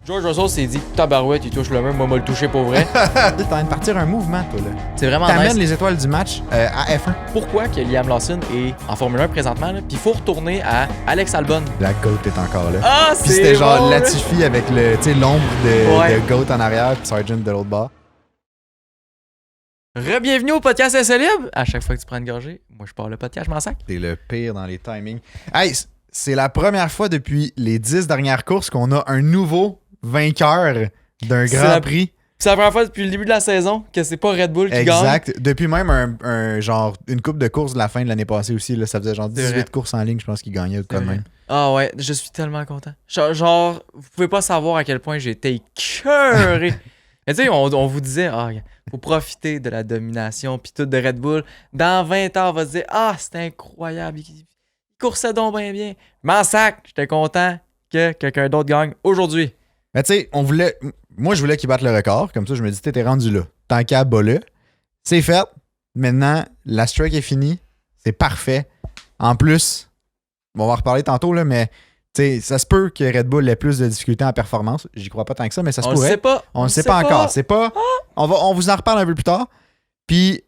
George Russell s'est dit, tabarouette, il touche le mur, moi, le toucher pour vrai. T'es en train de partir un mouvement, toi, là. C'est vraiment T'amènes nice. les étoiles du match à F1. Pourquoi que Liam Lawson est en Formule 1 présentement, là? Puis il faut retourner à Alex Albon. La GOAT est encore là. Ah, Puis c'était c'est genre bon, là. Latifi avec le, tu sais, l'ombre Ouais. de GOAT en arrière, puis Sargent de l'autre bord. Re-bienvenue au podcast Essai Libre. À chaque fois que tu prends une gorgée, moi je pars le podcast, je m'en sac. T'es le pire dans les timings. Hey, c'est la première fois depuis les 10 dernières courses qu'on a un nouveau vainqueur d'un C'est Grand la- Prix. C'est la première fois depuis le début de la saison que c'est pas Red Bull qui gagne. Exact. Depuis même un genre une coupe de courses de la fin de l'année passée aussi. Là, ça faisait genre C'est 18 vrai. courses en ligne, je pense qu'il gagnait quand même. Ah ouais, je suis tellement content. Genre, vous pouvez pas savoir à quel point j'ai été écœuré. Mais tu sais, on vous disait, faut profiter de la domination pis tout de Red Bull. Dans 20 ans, on va se dire, c'était incroyable. Il coursait donc bien. M'en sac, j'étais content que quelqu'un d'autre gagne aujourd'hui. Mais tu sais, moi je voulais qu'il batte le record. Comme ça, je me dis, t'es rendu là. Tant qu'à bas-le. C'est fait. Maintenant, la strike est finie. C'est parfait. En plus, on va en reparler tantôt, là, mais tu sais, ça se peut que Red Bull ait plus de difficultés en performance. J'y crois pas tant que ça, mais ça se On le pourrait. sait pas. On ne sait pas encore. C'est pas. On vous en reparle un peu plus tard. Puis,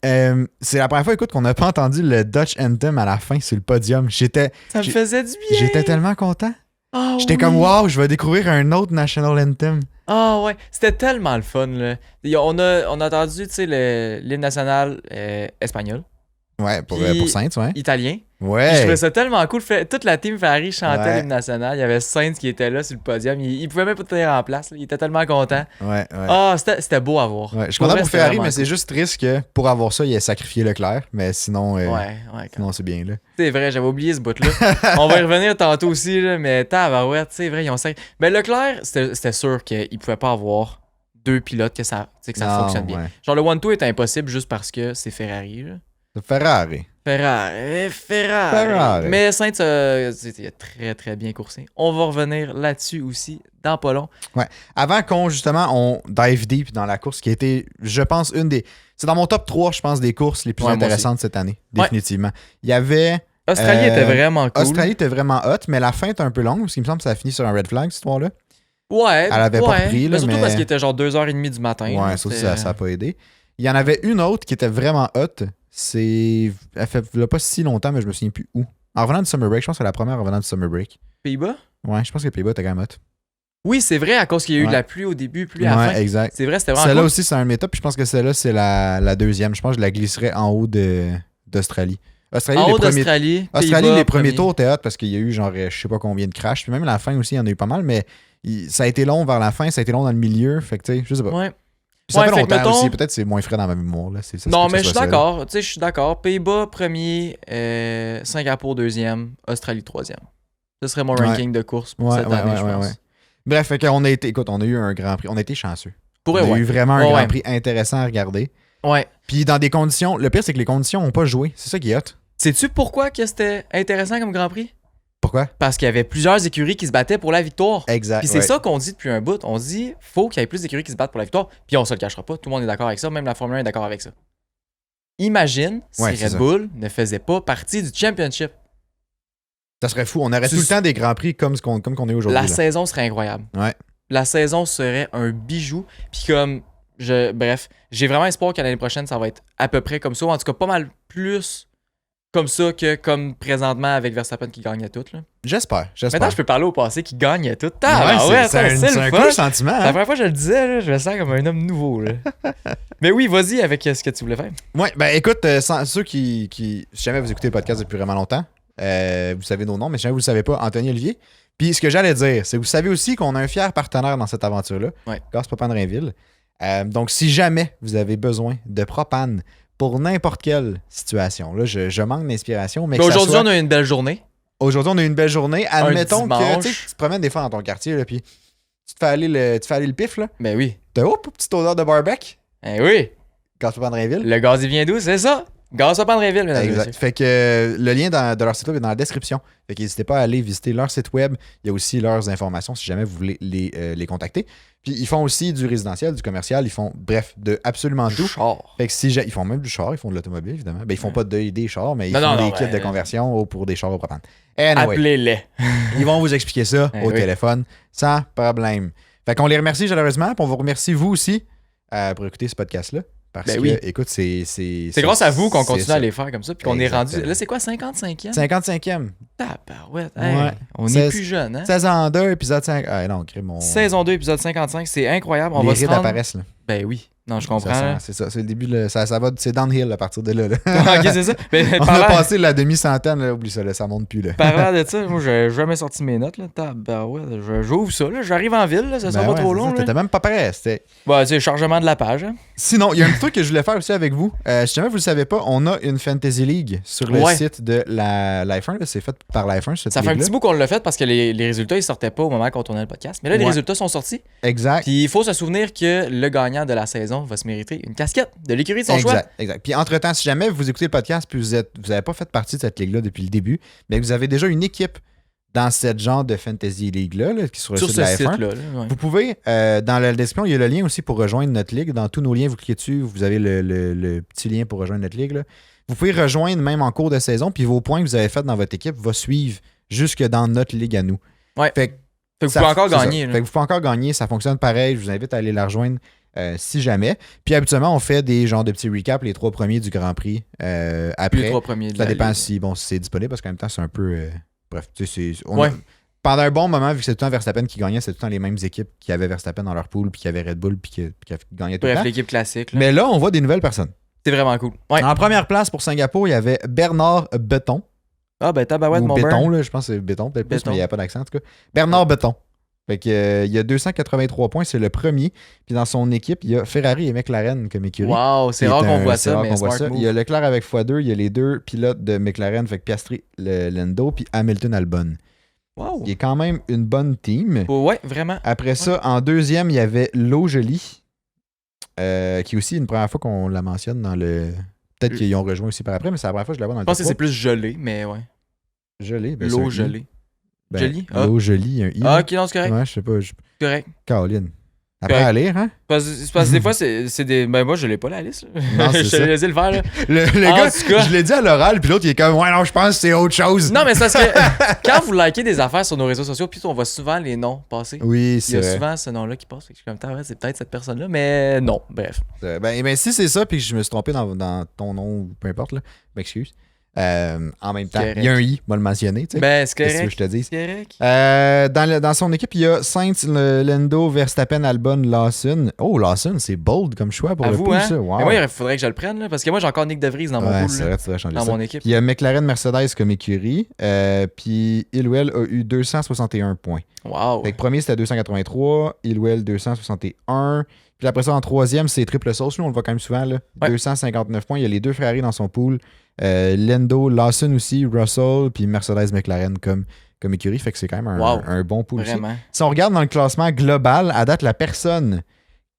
c'est la première fois, écoute, qu'on n'a pas entendu le Dutch Anthem à la fin sur le podium. Ça me faisait du bien. J'étais tellement content. Ah J'étais oui. comme, wow, je vais découvrir un autre National Anthem. Ah ouais, c'était tellement le fun, là. On a entendu, tu sais, l'hymne national espagnol, Ouais, pour Puis- Saints, ouais. italien. Je Ouais. trouvais ça tellement cool. Toute la team Ferrari chantait Ouais. l'hymne national. Il y avait Sainz qui était là sur le podium. Il pouvait même pas tenir en place, là. Il était tellement content. Ouais. C'était beau à voir. Ouais, je suis Pour content vrai, pour c'était Ferrari, vraiment mais c'est cool. juste triste que pour avoir ça, il ait sacrifié Leclerc. Mais sinon, Ouais, quand sinon c'est bien, là. C'est vrai, j'avais oublié ce bout-là. On va y revenir tantôt aussi, là, mais tabarouette, c'est vrai, ils ont Ben Leclerc, c'était sûr qu'il pouvait pas avoir deux pilotes que ça Non, fonctionne bien. ouais. Genre, le 1-2 est impossible juste parce que c'est Ferrari, là. Ferrari. Ferrari. Mais Sainz, il a très très bien coursé. On va revenir là-dessus aussi dans pas long. Avant on dive deep dans la course qui a été, je pense, c'est dans mon top 3, je pense, des courses les plus Ouais, moi intéressantes cette année, définitivement. Il y avait... Australie était vraiment cool. Australie était vraiment hot, mais la fin est un peu longue, parce qu'il me semble que ça a fini sur un red flag, cette histoire-là. Ouais. Elle avait pas repris, là, Mais surtout mais- parce qu'il était genre 2h30 du matin. là, Ouais, ça aussi, c'était- ça a pas aidé. Il y en avait une autre qui était vraiment hot. Elle fait il y a pas si longtemps, mais je me souviens plus où. En revenant du Summer Break, je pense que c'est la première en revenant du Summer Break. Pays-Bas? Ouais, je pense que les Pays-Bas étaient quand même hot. Oui, c'est vrai, à cause qu'il y a eu de Ouais. la pluie au début, pluie à la Ouais, fin. exact. C'est vrai, c'était vraiment Celle-là cool. aussi, c'est un de mes tops, puis je pense que celle-là, c'est la deuxième. Je pense que je la glisserais en haut d'Australie. En haut d'Australie, Australie, Pays-Bas, les premiers premier. tours étaient hot parce qu'il y a eu genre je sais pas combien de crashs. Puis même la fin aussi, il y en a eu pas mal, mais ça a été long vers la fin, ça a été long dans le milieu. Fait que tu sais, je sais pas. Ouais. Puis ça Ouais, fait fait que longtemps mettons- aussi. Peut-être que c'est moins frais dans ma mémoire. Là. Ça se Non, peut que mais je ce suis soit ça, là. d'accord. Tu sais, je suis d'accord. Pays-Bas, premier. Singapour, deuxième. Australie, troisième. Ce serait mon Ouais. ranking de course pour cette année, je pense. Bref, fait qu'on a été, écoute, on a eu un Grand Prix. On a été chanceux. Pour On a ouais. eu vraiment un Ouais, Grand ouais. Prix intéressant à regarder. Ouais. Puis dans des conditions. Le pire, c'est que les conditions n'ont pas joué. C'est ça qui est hot. Sais-tu pourquoi que c'était intéressant comme Grand Prix? Pourquoi? Parce qu'il y avait plusieurs écuries qui se battaient pour la victoire. Exact. Puis c'est ouais. ça qu'on dit depuis un bout. On dit faut qu'il y ait plus d'écuries qui se battent pour la victoire. Puis on se le cachera pas. Tout le monde est d'accord avec ça. Même la Formule 1 est d'accord avec ça. Imagine si Ouais, c'est Red ça. Bull ne faisait pas partie du championship. Ça serait fou. On aurait tout le temps des Grands Prix comme qu'on est aujourd'hui. La là. saison serait incroyable. Ouais. La saison serait un bijou. Puis comme, bref, j'ai vraiment espoir que l'année prochaine, ça va être à peu près comme ça. Ou en tout cas, pas mal plus comme ça que comme présentement avec Verstappen qui gagnait tout. Là. J'espère. Maintenant, je peux parler au passé qui gagnait tout. Ouais, c'est le un fun. cool sentiment. La Hein? première fois que je le disais, là, je me sens comme un homme nouveau. Là. Mais oui, vas-y avec ce que tu voulais faire. Ouais, ben écoute, ceux qui. Si jamais vous écoutez le podcast depuis vraiment longtemps, vous savez nos noms, mais si jamais vous le savez pas, Anthony Olivier. Puis ce que j'allais dire, c'est que vous savez aussi qu'on a un fier partenaire dans cette aventure-là, Ouais. Gaz Propane Rainville. Donc si jamais vous avez besoin de propane pour n'importe quelle situation, là, je manque d'inspiration, mais Mais que ça aujourd'hui, soit- on a eu une belle journée. Aujourd'hui, on a eu une belle journée. Admettons que dimanche. tu sais, tu te promènes des fois dans ton quartier, là, puis tu te fais aller le pif, là. Ben oui. T'as petite odeur de barbecue. Ben oui. Gaz Propane Rainville. Le gaz, il vient d'où? C'est ça. Gaz à Pandréville, mesdames et Exact. messieurs. Fait que le lien de leur site web est dans la description. Fait qu'hésitez pas à aller visiter leur site web. Il y a aussi leurs informations si jamais vous voulez les contacter. Puis ils font aussi du résidentiel, du commercial. Ils font, bref, de absolument tout. Char. Fait que ils font même du char, ils font de l'automobile, évidemment. Ben, ils font pas des chars, mais ils Non, font non, des non, kits ben, de conversion pour des chars au propane. Anyway, Appelez-les. ils vont vous expliquer ça Eh au oui. téléphone sans problème. Fait qu'on les remercie chaleureusement, puis on vous remercie vous aussi pour écouter ce podcast-là. Parce Ben que, oui. écoute, c'est grâce à vous qu'on c'est continue ça. à les faire comme ça. Puis qu'on est rendu. Exactement. Là, c'est quoi, 55e? 55e. Tabarouette. Ouais. Hey, on est 16 plus jeune, hein? Saison 2, épisode 5. Ah non, crée mon. Saison 2, épisode 55. C'est incroyable. On Les va se rides rendre... apparaissent, là. Ben oui. Non, je Ça comprends. là. sent- c'est ça, c'est le début, ça va, c'est downhill à partir de là. là. Ok, c'est ça. Mais On a parlant, passé la demi-centaine, là, oublie ça, là, ça monte plus. Là. parlant de ça, moi, j'ai jamais sorti mes notes. Là. Tabarouette. J'ouvre ça. Là. J'arrive en ville. Là. Ça sera Ben pas ouais, trop c'est long. ça, Là. T'étais même pas prêt. Bah, tu sais, chargement de la page. Hein. Sinon, il y a un petit truc que je voulais faire aussi avec vous. Si jamais vous le savez pas, on a une Fantasy League sur le Ouais. site de la Life 1. là. C'est fait par Life 1. Ça fait un petit bout qu'on l'a fait parce que les résultats ils sortaient pas au moment qu'on tournait le podcast. Mais là, les Ouais. résultats sont sortis. Exact. Puis il faut se souvenir que le gagnant de la saison va se mériter une casquette de l'écurie de son choix. Exact. Puis entre-temps, si jamais vous écoutez le podcast puis vous n'avez pas fait partie de cette ligue-là depuis le début, bien vous avez déjà une équipe dans cette genre de Fantasy League-là, là, qui est sur le Sur site ce de la F1. site-là. là, ouais. Vous pouvez, dans la description, il y a le lien aussi pour rejoindre notre ligue. Dans tous nos liens, vous cliquez dessus, vous avez le petit lien pour rejoindre notre ligue. Là. Vous pouvez rejoindre même en cours de saison, puis vos points que vous avez faits dans votre équipe vont suivre jusque dans notre ligue à nous. Ouais. Fait que Fait que vous ça- pouvez encore c'est ça. gagner. là. Fait que vous pouvez encore gagner, ça fonctionne pareil. Je vous invite à aller la rejoindre si jamais. Puis habituellement, on fait des genres de petits recaps, les 3 premiers du Grand Prix Puis les après. 3 premiers de Ça la dépend ligue. si c'est disponible, parce qu'en même temps, c'est un peu. Bref, tu sais, Ouais. pendant un bon moment, vu que c'est tout le temps Verstappen qui gagnait, c'est tout le temps les mêmes équipes qui avaient Verstappen dans leur pool, puis qui avaient Red Bull, puis qui gagnaient tout le Bref, temps. l'équipe classique. là. Mais là, on voit des nouvelles personnes. C'est vraiment cool. Ouais. En première place pour Singapour, il y avait Bernard Beton. Ah, ben tabarouette, ou mon Béton, beurre. là, je pense que c'est Béton, peut-être plus, Béton. mais il n'y a pas d'accent en tout cas. Bernard Beton. Fait que, il y a 283 points, c'est le premier. Puis dans son équipe, il y a Ferrari et McLaren comme écurie. Wow, c'est Qui est rare qu'on un- voit c'est ça, rare mais qu'on voit smart ça. move. Il y a Leclerc avec x2, il y a les deux pilotes de McLaren, fait que Piastri, Lando, puis Hamilton Albon. Wow. Il est quand même une bonne team. Ouais, vraiment. Après ça, en deuxième, il y avait Lo Jolie, qui est aussi une première fois qu'on la mentionne dans le... Peut-être qu'ils ont rejoint aussi par après, mais c'est la première fois que je la vois dans le Je pense que top c'est plus gelé, mais ouais. 3. Gelé. Ben, c'est un L'eau I. gelée. Ben, Jolie? Ah. Lo Jolie, un I. Ah, là. ok, non, c'est correct. Ouais, je sais pas. C'est correct. Caroline. Après Correct. à lire, hein? C'est parce que des fois, c'est des. Ben, moi, je l'ai pas la liste. Là. Non, c'est je ça. te laissé le faire, là. Le En gars, tout cas- je l'ai dit à l'oral, puis l'autre, il est comme, ouais, non, je pense que c'est autre chose. Non, mais c'est parce que quand vous likez des affaires sur nos réseaux sociaux, puis on voit souvent les noms passer. Oui, Il y c'est a vrai. souvent ce nom-là qui passe. Fait que je suis comme, ouais, c'est peut-être cette personne-là, mais non. Bref. Ben, si c'est ça, puis que je me suis trompé dans ton nom, ou peu importe, là, m'excuse. En même temps, Correct. il y a un I, moi le mentionner, tu sais. Ben, c'est Qu'est-ce que tu veux que correct. je te dise? C'est correct. Dans son équipe, il y a Sainz, Lando, Verstappen, Albon, Lawson. Oh, Lawson, c'est bold comme choix pour À le vous, pool, hein? ça. Wow. Mais moi, il faudrait que je le prenne, là, parce que moi, j'ai encore Nick DeVries dans mon Ouais, pool, c'est là, vrai, tu devrais changer dans ça. mon équipe. Il y a McLaren Mercedes comme écurie. Puis Ilwell a eu 261 points. Wow. Fait que premier, c'était 283. Ilwell, 261. Puis après ça, en troisième, c'est triple sauce. Nous, on le voit quand même souvent. Là. Ouais. 259 points. Il y a les deux Ferrari dans son pool. Lando, Lawson aussi, Russell, puis Mercedes McLaren comme écurie. Fait que c'est quand même un bon pool aussi. Vraiment. Si on regarde dans le classement global, à date, la personne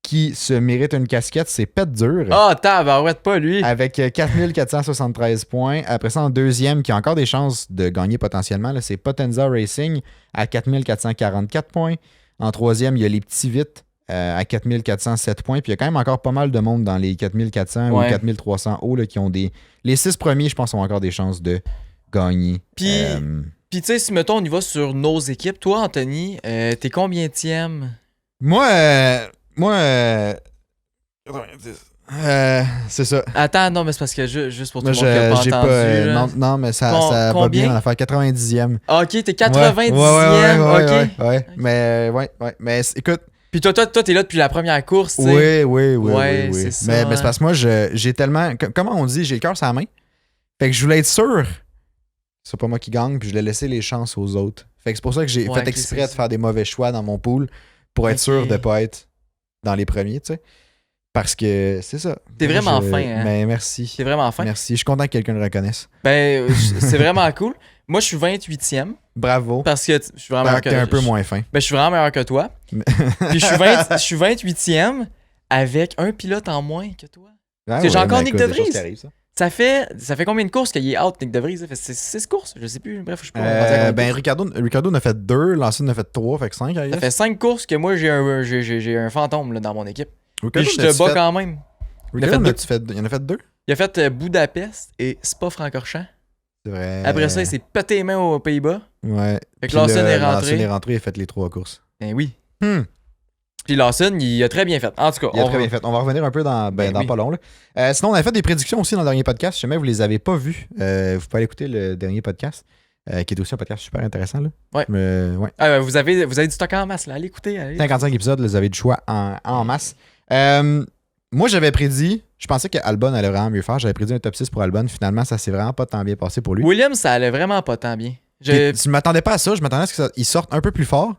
qui se mérite une casquette, c'est Pet Dur. Ah, tabarouette, pas lui. Avec 4473 points. Après ça, en deuxième, qui a encore des chances de gagner potentiellement, là, c'est Potenza Racing à 4444 points. En troisième, il y a les petits Vites à 4407 points. Puis il y a quand même encore pas mal de monde dans les 4400 Ouais. ou 4300 hauts là, qui ont des... Les 6 premiers, je pense, ont encore des chances de gagner. Puis- Puis, tu sais, si mettons, on y va sur nos équipes, toi, Anthony, t'es combienième? Moi, 90. C'est ça. Attends, non, mais c'est parce que juste pour tout Moi, le monde qui a pas j'ai entendu. pas. là. Non, mais ça va Combien? bien en affaire 90e. Ah, ok, t'es 90e, ok. Ouais. Mais, mais écoute, Puis toi, t'es là depuis la première course, tu oui. sais. Ouais, c'est ça, Mais hein. c'est parce que moi, j'ai tellement. Comment on dit, j'ai le cœur sur la main. Fait que je voulais être sûr que c'est pas moi qui gagne, puis je voulais laisser les chances aux autres. Fait que c'est pour ça que j'ai Ouais, fait ok, exprès c'est de faire des mauvais choix dans mon pool pour être Ok. sûr de pas être dans les premiers, tu sais. Parce que c'est ça. T'es Moi, vraiment fin, hein. Mais merci. C'est vraiment fin. Merci. Je suis content que quelqu'un le reconnaisse. Ben, c'est vraiment cool. Moi, je suis 28e Bravo. parce que je suis vraiment meilleur que T'es un peu moins fin. Ben, je suis vraiment meilleur que toi. Puis je suis 28e avec un pilote en moins que toi. Ah j'ai ouais, encore mais Nick écoute, De des choses Vries. qui arrivent, ça. Ça fait combien de courses qu'il est out, Nick DeVries? Ça fait 6 courses? Je sais plus. Bref, je sais pas. rendu à combien de Ben, courses. Ricardo en a fait 2, Lawson en a fait 3, fait que 5, Ça fait 5 courses que moi, j'ai un fantôme là, dans mon équipe. Puis Ricardo, je te bats quand même. Il en a fait il en a fait 2? Il a fait Budapest et Spa-Francorchamps. C'est vrai. Après ça, il s'est pété les mains aux Pays-Bas. Ouais. Fait que Puis Lawson là, est rentré. Lawson est rentré, il a fait les 3 courses. Ben oui. Puis Lawson, il a très bien fait. En tout cas, Il a très bien fait. On va revenir un peu dans oui. pas long. Là. Sinon, on a fait des prédictions aussi dans le dernier podcast. Si jamais vous les avez pas vues, vous pouvez aller écouter le dernier podcast, qui est aussi un podcast super intéressant. Là. Ouais. Ouais. Ah, vous avez du stock en masse, là. Allez écouter. 55 épisodes, là, vous avez du choix en masse. Moi, j'avais prédit, je pensais qu'Albon allait vraiment mieux faire. J'avais prédit un top 6 pour Albon. Finalement, ça s'est vraiment pas tant bien passé pour lui. Williams, ça allait vraiment pas tant bien. Je m'attendais pas à ça. Je m'attendais à ce qu'il sorte un peu plus fort.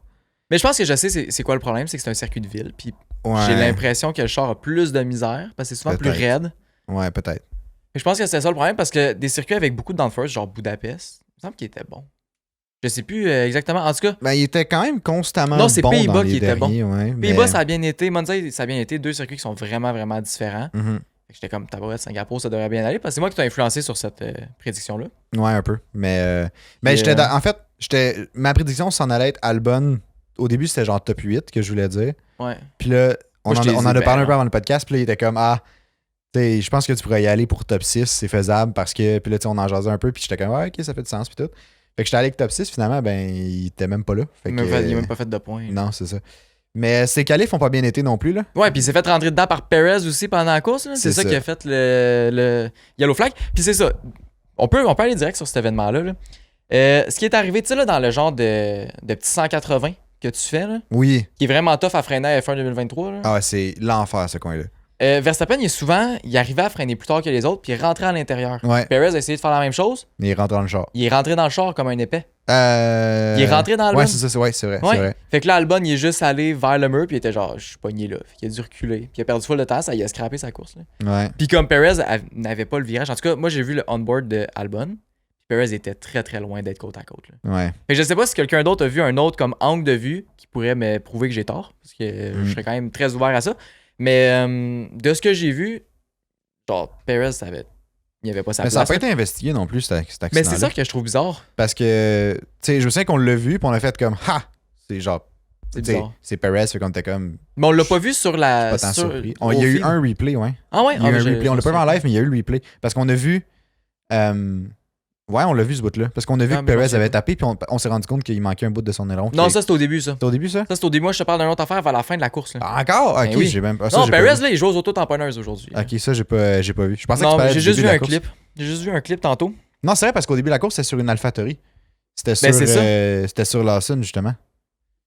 Mais je pense que je sais c'est quoi le problème, c'est que c'est un circuit de ville. Puis Ouais. j'ai l'impression que le char a plus de misère parce que c'est souvent plus Peut-être. raide. Ouais, peut-être. Mais je pense que c'est ça le problème parce que des circuits avec beaucoup de downforce, genre Budapest, il me semble qu'il était bon. Je sais plus exactement. En tout cas, Ben, il était quand même constamment non, c'est bon Pays-Bas dans les qui était bon. derniers, ouais, Pays-Bas, mais- ça a bien été. Monza, ça a bien été. Deux circuits qui sont vraiment, vraiment différents. Mhm. Fait que j'étais comme, tabarouette, Singapour, ça devrait bien aller. Parce que c'est moi qui t'ai influencé sur cette prédiction-là. Ouais, un peu. Mais j'étais en fait, ma prédiction s'en allait être Albon. Au début, c'était genre top 8 que je voulais dire. Ouais. Puis là, on Moi, je en a t'ai parlé un dit, peu avant le podcast. Puis là, il était comme, je pense que tu pourrais y aller pour top 6, c'est faisable parce que. Puis là, on en jasait un peu. Puis j'étais comme, ouais, ok, ça fait du sens. Puis tout. Fait que j'étais allé avec top 6. Finalement, ben, il était même pas là. Fait Il que, a même pas fait de points. non, c'est ça. Mais ces qualifs ont pas bien été non plus, là. Ouais, puis il s'est fait rentrer dedans par Perez aussi pendant la course. Là. C'est ça qui a fait le yellow flag. Puis c'est ça. On peut aller direct sur cet événement-là. Là. Ce qui est arrivé, tu sais, là, dans le genre de petit 180 que tu fais, là, Oui. qui est vraiment tough à freiner à F1 2023. Là. Ah ouais, c'est l'enfer, ce coin-là. Verstappen, il arrivait à freiner plus tard que les autres, puis il rentrait à l'intérieur. Ouais. Perez a essayé de faire la même chose. Mais il rentre dans le char. Il est rentré dans le char comme un épais. Il Il est rentré dans Albon. Ouais, c'est ça, ouais, c'est vrai. Ouais. C'est vrai. Fait que là, Albon, il est juste allé vers le mur, puis il était genre, je suis pogné là. Fait qu'il a dû reculer. Puis il a perdu full de temps, ça il a scrappé sa course. Là. Ouais. Puis comme Perez n'avait pas le virage, en tout cas, moi j'ai vu le on-board de Albon. Perez était très très loin d'être côte à côte. Là. Ouais. Fait que je sais pas si quelqu'un d'autre a vu un autre comme angle de vue qui pourrait me prouver que j'ai tort, parce que je serais quand même très ouvert à ça. Mais de ce que j'ai vu, genre Perez, il n'y avait pas sa Mais place. ça n'a pas là. été investigué non plus, cet accident. Mais c'est ça que je trouve bizarre. Parce que, tu sais, je sais qu'on l'a vu, puis on a fait comme, ha! C'est genre, C'est tu sais, bizarre. c'est Perez, fait qu'on était comme, Mais on l'a pas vu sur la. pas tant sur- surpris. au Il y a eu film. un replay, ouais. Ah ouais? Il y a eu Ah, un mais replay. On l'a pas vu en live, mais il y a eu le replay. Parce qu'on a vu. Ouais, on l'a vu ce bout-là. Parce qu'on a vu Ah, que mais Perez je avait sais pas. tapé, puis on s'est rendu compte qu'il manquait un bout de son aileron. Non, ça c'était au début, ça. C'était au début, ça? Ça c'est au début. Moi je te parle d'une autre affaire vers la fin de la course. Là. Encore? Ok, Ben oui. j'ai même pas. Ça, non, j'ai pas Perez vu. là, il joue aux auto-tamponneuses aujourd'hui. là. Ok, ça, j'ai pas vu. Je pensais que Non, tu parlais j'ai du juste début vu de la un course. clip. J'ai juste vu un clip tantôt. Non, c'est vrai, parce qu'au début de la course, c'était sur une AlphaTauri. C'était sur, Ben, c'est ça. c'était sur Lawson, justement.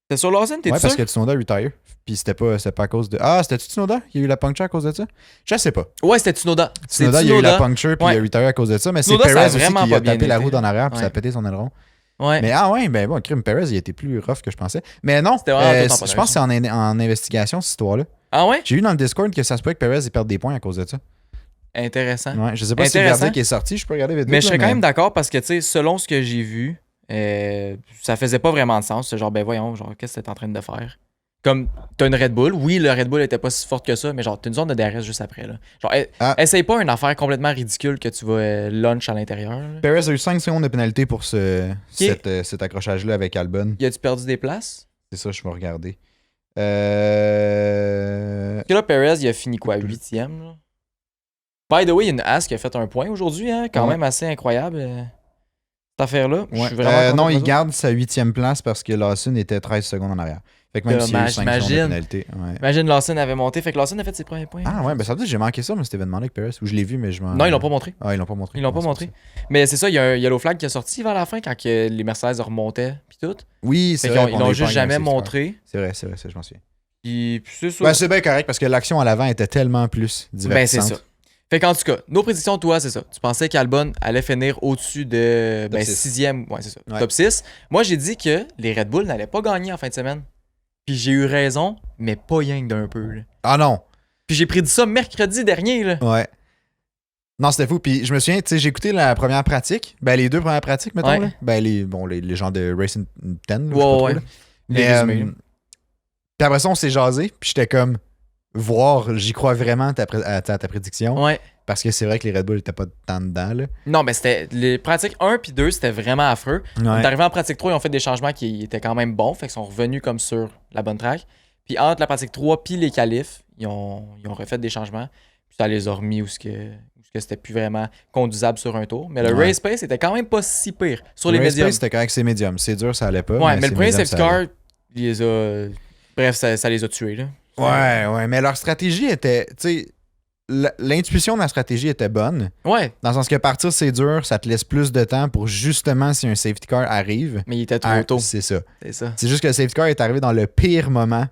C'était sur Lawson, t'es Ouais, sûr? parce que Tsunoda retire. Puis c'était pas à cause de. Ah, c'était Tsunoda? Il y a eu la puncture à cause de ça? Je sais pas. Ouais, c'était Tsunoda. C'est Tsunoda, il y a eu la puncture, puis Ouais. il a retire à cause de ça. Mais c'est Tsunoda, ça a Perez aussi vraiment qui pas a bien tapé la été. roue en arrière, puis ça a Ouais. pété son aileron. Ouais. Mais ouais, ben bon, crime Perez, il était plus rough que je pensais. Mais non, C'était vraiment tout en je panache. pense que c'est en investigation, cette histoire-là. Ah ouais? J'ai vu dans le Discord que ça se peut que Perez il perde des points à cause de ça. Intéressant. Ouais, je sais pas si le Intéressant. verdict est sorti, je peux regarder vite. Mais vite, je là, serais quand même d'accord parce que, tu sais, selon ce que j'ai vu, ça faisait pas vraiment de sens. C'est genre, ben voyons, genre, qu'est-ce que t'es en train de faire? Comme, t'as une Red Bull. Oui, le Red Bull était pas si forte que ça, mais genre, t'as une zone de DRS juste après, là. Genre, essaye pas une affaire complètement ridicule que tu vas lunch à l'intérieur. là. Perez a eu 5 secondes de pénalité pour cet accrochage-là avec Albon. Y a-tu perdu des places? C'est ça, je vais regarder. Parce que là, Perez, il a fini quoi? 8e, là? By the way, il y a une As qui a fait un point aujourd'hui, hein? Quand Ouais. même assez incroyable, cette affaire-là. Je Ouais. suis vraiment content non, pour il eux garde sa 8e place parce que Lawson était 13 secondes en arrière. Fait que même s'il y a eu Dommage, 5 secondes de imagine. pénalité. Ouais. Imagine Lawson avait monté. Fait que Lawson a fait ses premiers points. Ah ouais, ben ça veut dire que j'ai manqué ça, mais cet événement-là avec Perez. Ou je l'ai vu, mais je m'en. Non, ils l'ont pas montré. Ah, ils l'ont pas montré. Ils l'ont pas Non, c'est montré. Mais c'est ça, il y a un yellow flag qui est sorti vers la fin quand que les Mercedes remontaient puis tout. ça. Oui, c'est Fait vrai. qu'ils l'ont juste jamais montré. C'est vrai, je m'en souviens. Puis c'est ça. Ben, c'est bien correct parce que l'action à l'avant était tellement plus Ben, divertissante. c'est ça. Fait qu'en tout cas, nos prédictions, toi, c'est ça. Tu pensais qu'Albon allait finir au-dessus de Top 6. 6e. Ouais, c'est ça. Ouais. Top 6. Moi, j'ai dit que les Red Bull n'allaient pas gagner en fin de semaine. Puis j'ai eu raison, mais pas rien que d'un peu. Là. Ah non! Puis j'ai prédit ça mercredi dernier. Là. Ouais. Non, c'était fou. Puis je me souviens, tu sais, j'ai écouté la première pratique. Ben, les deux premières pratiques, mettons. Ouais. Là. Ben, les gens de Racing 10. Là, je sais pas Ouais, trop, ouais. là. Les Mais, résumés, là. puis après ça, on s'est jasé. Puis j'étais comme, voir, j'y crois vraiment à ta prédiction. Ouais. Parce que c'est vrai que les Red Bull étaient pas tant dedans. Là. Non, mais c'était. Les pratiques 1 puis 2, c'était vraiment affreux. On est arrivé en pratique 3, ils ont fait des changements qui étaient quand même bons. Fait qu'ils sont revenus comme sur la bonne track. Puis entre la pratique 3 puis les qualifs, ils ont refait des changements. Puis ça les a remis où c'était plus vraiment conduisable sur un tour. Mais le Ouais. race pace était quand même pas si pire sur les Le race médiums. pace, c'était correct, c'est médium. C'est dur, ça allait pas. Ouais, mais le c'est premier médium, safety ça allait. car, il les a. Bref, ça les a tués, là. Ouais, mais leur stratégie était, tu sais, l'intuition de la stratégie était bonne, Ouais, dans le sens que partir c'est dur, ça te laisse plus de temps pour justement si un safety car arrive. mais il était trop tôt. C'est ça. C'est ça. C'est juste que le safety car est arrivé dans le pire moment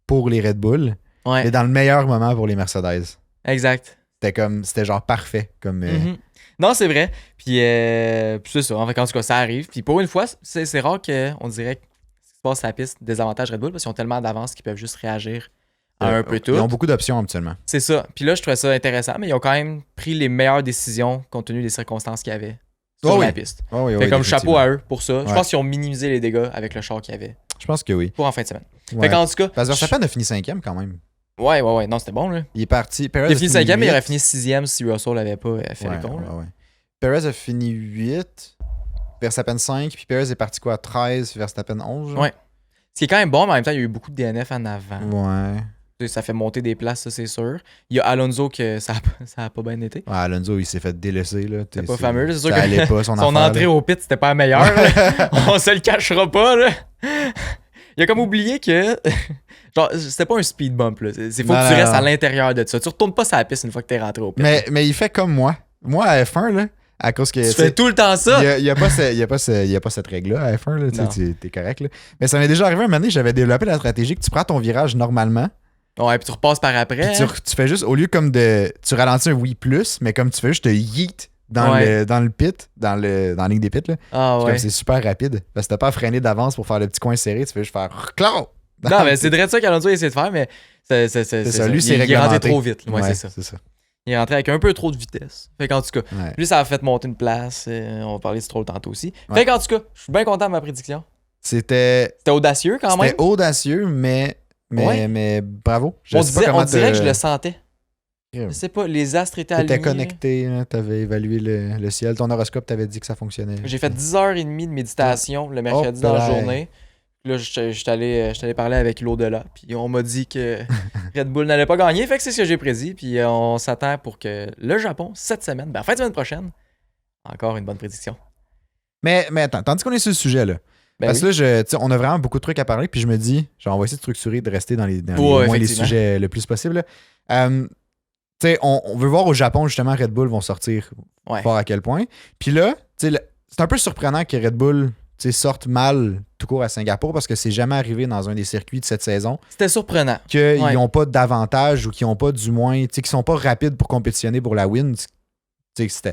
pour les Red Bull, Ouais, et dans le meilleur moment pour les Mercedes. exact. C'était genre parfait comme. Mhm. Non, c'est vrai. Puis c'est ça. En fait, en tout cas, ça arrive. Puis pour une fois, c'est rare qu'on dirait que ce qui se passe sur la piste désavantage Red Bull parce qu'ils ont tellement d'avance qu'ils peuvent juste réagir à un peu tout. Ils ont beaucoup d'options habituellement. C'est ça. Puis là, je trouvais ça intéressant, mais ils ont quand même pris les meilleures décisions compte tenu des circonstances qu'il y avait sur la piste. Fait comme chapeau à eux pour ça. Je pense qu'ils ont minimisé les dégâts avec le char qu'il y avait. Je pense que oui. Pour en fin de semaine. Ouais. Fait qu'en tout cas. Parce que Verstappen a fini 5e quand même. Ouais. Non, c'était bon, là. Il est parti. Perez Il a fini 5e, mais il 8. aurait fini 6e si Russell l'avait pas fait le con. Ouais. Perez a fini 8. Verstappen 5. Puis Perez est parti quoi? 13. Verstappen 11. Genre? Ouais. Ce qui est quand même bon, mais en même temps, il y a eu beaucoup de DNF en avant. Ouais. Ça fait monter des places, ça, c'est sûr. Il y a Alonso que ça a pas bien été. Ouais, Alonso, il s'est fait délaisser. Là. C'est pas fameux, c'est sûr ça que allait pas, son entrée là. au pit, c'était pas la meilleure. Là. On se le cachera pas, là. Il a comme oublié que. Genre, c'était pas un speed bump, là. C'est faut que tu restes à l'intérieur de ça. Tu retournes pas sur la piste une fois que t'es rentré au pit. Mais il fait comme moi. Moi, à F1, là, à cause que. Tu fais tout le temps ça. Il y a pas cette règle-là à F1, là. T'es correct, là. Mais ça m'est déjà arrivé un moment donné, j'avais développé la stratégie que tu prends ton virage normalement. Ouais, puis tu repasses par après. Puis tu fais juste, au lieu comme de. Tu ralentis un oui plus, mais comme tu fais juste te yeet dans le pit, dans la ligne des pits, là. Ah ouais. C'est super rapide. Parce que t'as pas à freiner d'avance pour faire le petit coin serré, tu fais juste faire clac! Non, mais c'est direct ça qu'Alonso a essayé de faire, mais c'est ça. Lui, c'est il est rentré trop vite. Ouais, c'est ça. ça. Il est rentré avec un peu trop de vitesse. Fait qu'en tout cas, Ouais. lui, ça a fait monter une place. On va parler de Stroll tantôt aussi. Ouais. Fait qu'en tout cas, je suis bien content de ma prédiction. C'était Audacieux quand même. C'était audacieux, mais bravo. On dirait que je le sentais. Je sais pas, les astres étaient alignés. T'étais connecté, hein, t'avais évalué le ciel. Ton horoscope t'avait dit que ça fonctionnait. J'ai fait 10h30 de méditation le mercredi dans la journée. Là, je suis allé parler avec l'au-delà. Puis on m'a dit que Red Bull n'allait pas gagner. Fait que c'est ce que j'ai prédit. Puis on s'attend pour que le Japon, cette semaine, fin de semaine prochaine, encore une bonne prédiction. Mais attends, tandis qu'on est sur le sujet, là. Parce que là, on a vraiment beaucoup de trucs à parler. Puis je me dis, genre, on va essayer de structurer, de rester dans les sujets le plus possible. On veut voir au Japon, justement, Red Bull vont sortir fort à quel point. Puis là, c'est un peu surprenant que Red Bull sorte mal tout court à Singapour parce que c'est jamais arrivé dans un des circuits de cette saison. C'était surprenant. Qu'ils n'ont pas d'avantage ou qu'ils n'ont pas, du moins, qu'ils sont pas rapides pour compétitionner pour la win.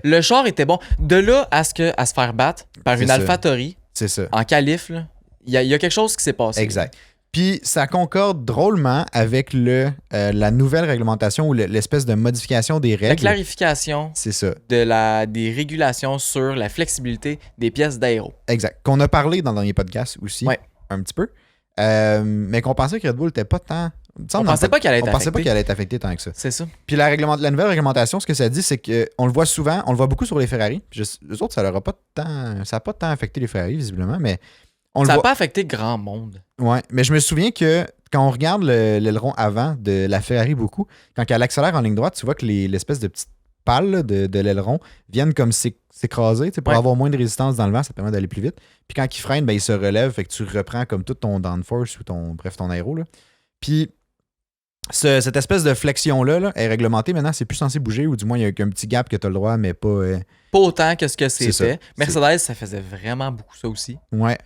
Le char était bon. De là à se faire battre par une AlphaTauri en qualif, il y a quelque chose qui s'est passé. Exact. Puis ça concorde drôlement avec la nouvelle réglementation ou l'espèce de modification des règles. La clarification des régulations sur la flexibilité des pièces d'aéro. Exact. Qu'on a parlé dans le dernier podcast aussi, un petit peu. Mais qu'on pensait que Red Bull n'était pas tant... On pensait pas qu'elle allait être affectée tant que ça. C'est ça. Puis la nouvelle réglementation, ce que ça dit, c'est qu'on le voit souvent, on le voit beaucoup sur les Ferrari. Puis eux autres, ça n'a pas tant affecté les Ferrari, visiblement, mais... Ça n'a pas affecté grand monde. Ouais, mais je me souviens que quand on regarde l'aileron avant de la Ferrari beaucoup, quand elle accélère en ligne droite, tu vois que l'espèce de petites pales de l'aileron viennent comme s'écraser pour avoir moins de résistance dans le vent, ça permet d'aller plus vite. Puis quand il freine, il se relève, fait que tu reprends comme tout ton downforce ou ton aéro. Là. Puis cette espèce de flexion-là est réglementée. Maintenant, c'est plus censé bouger, ou du moins, il y a un petit gap que tu as le droit, mais pas... Pas autant que ce que c'était. Mercedes, ça faisait vraiment beaucoup ça aussi. Ouais.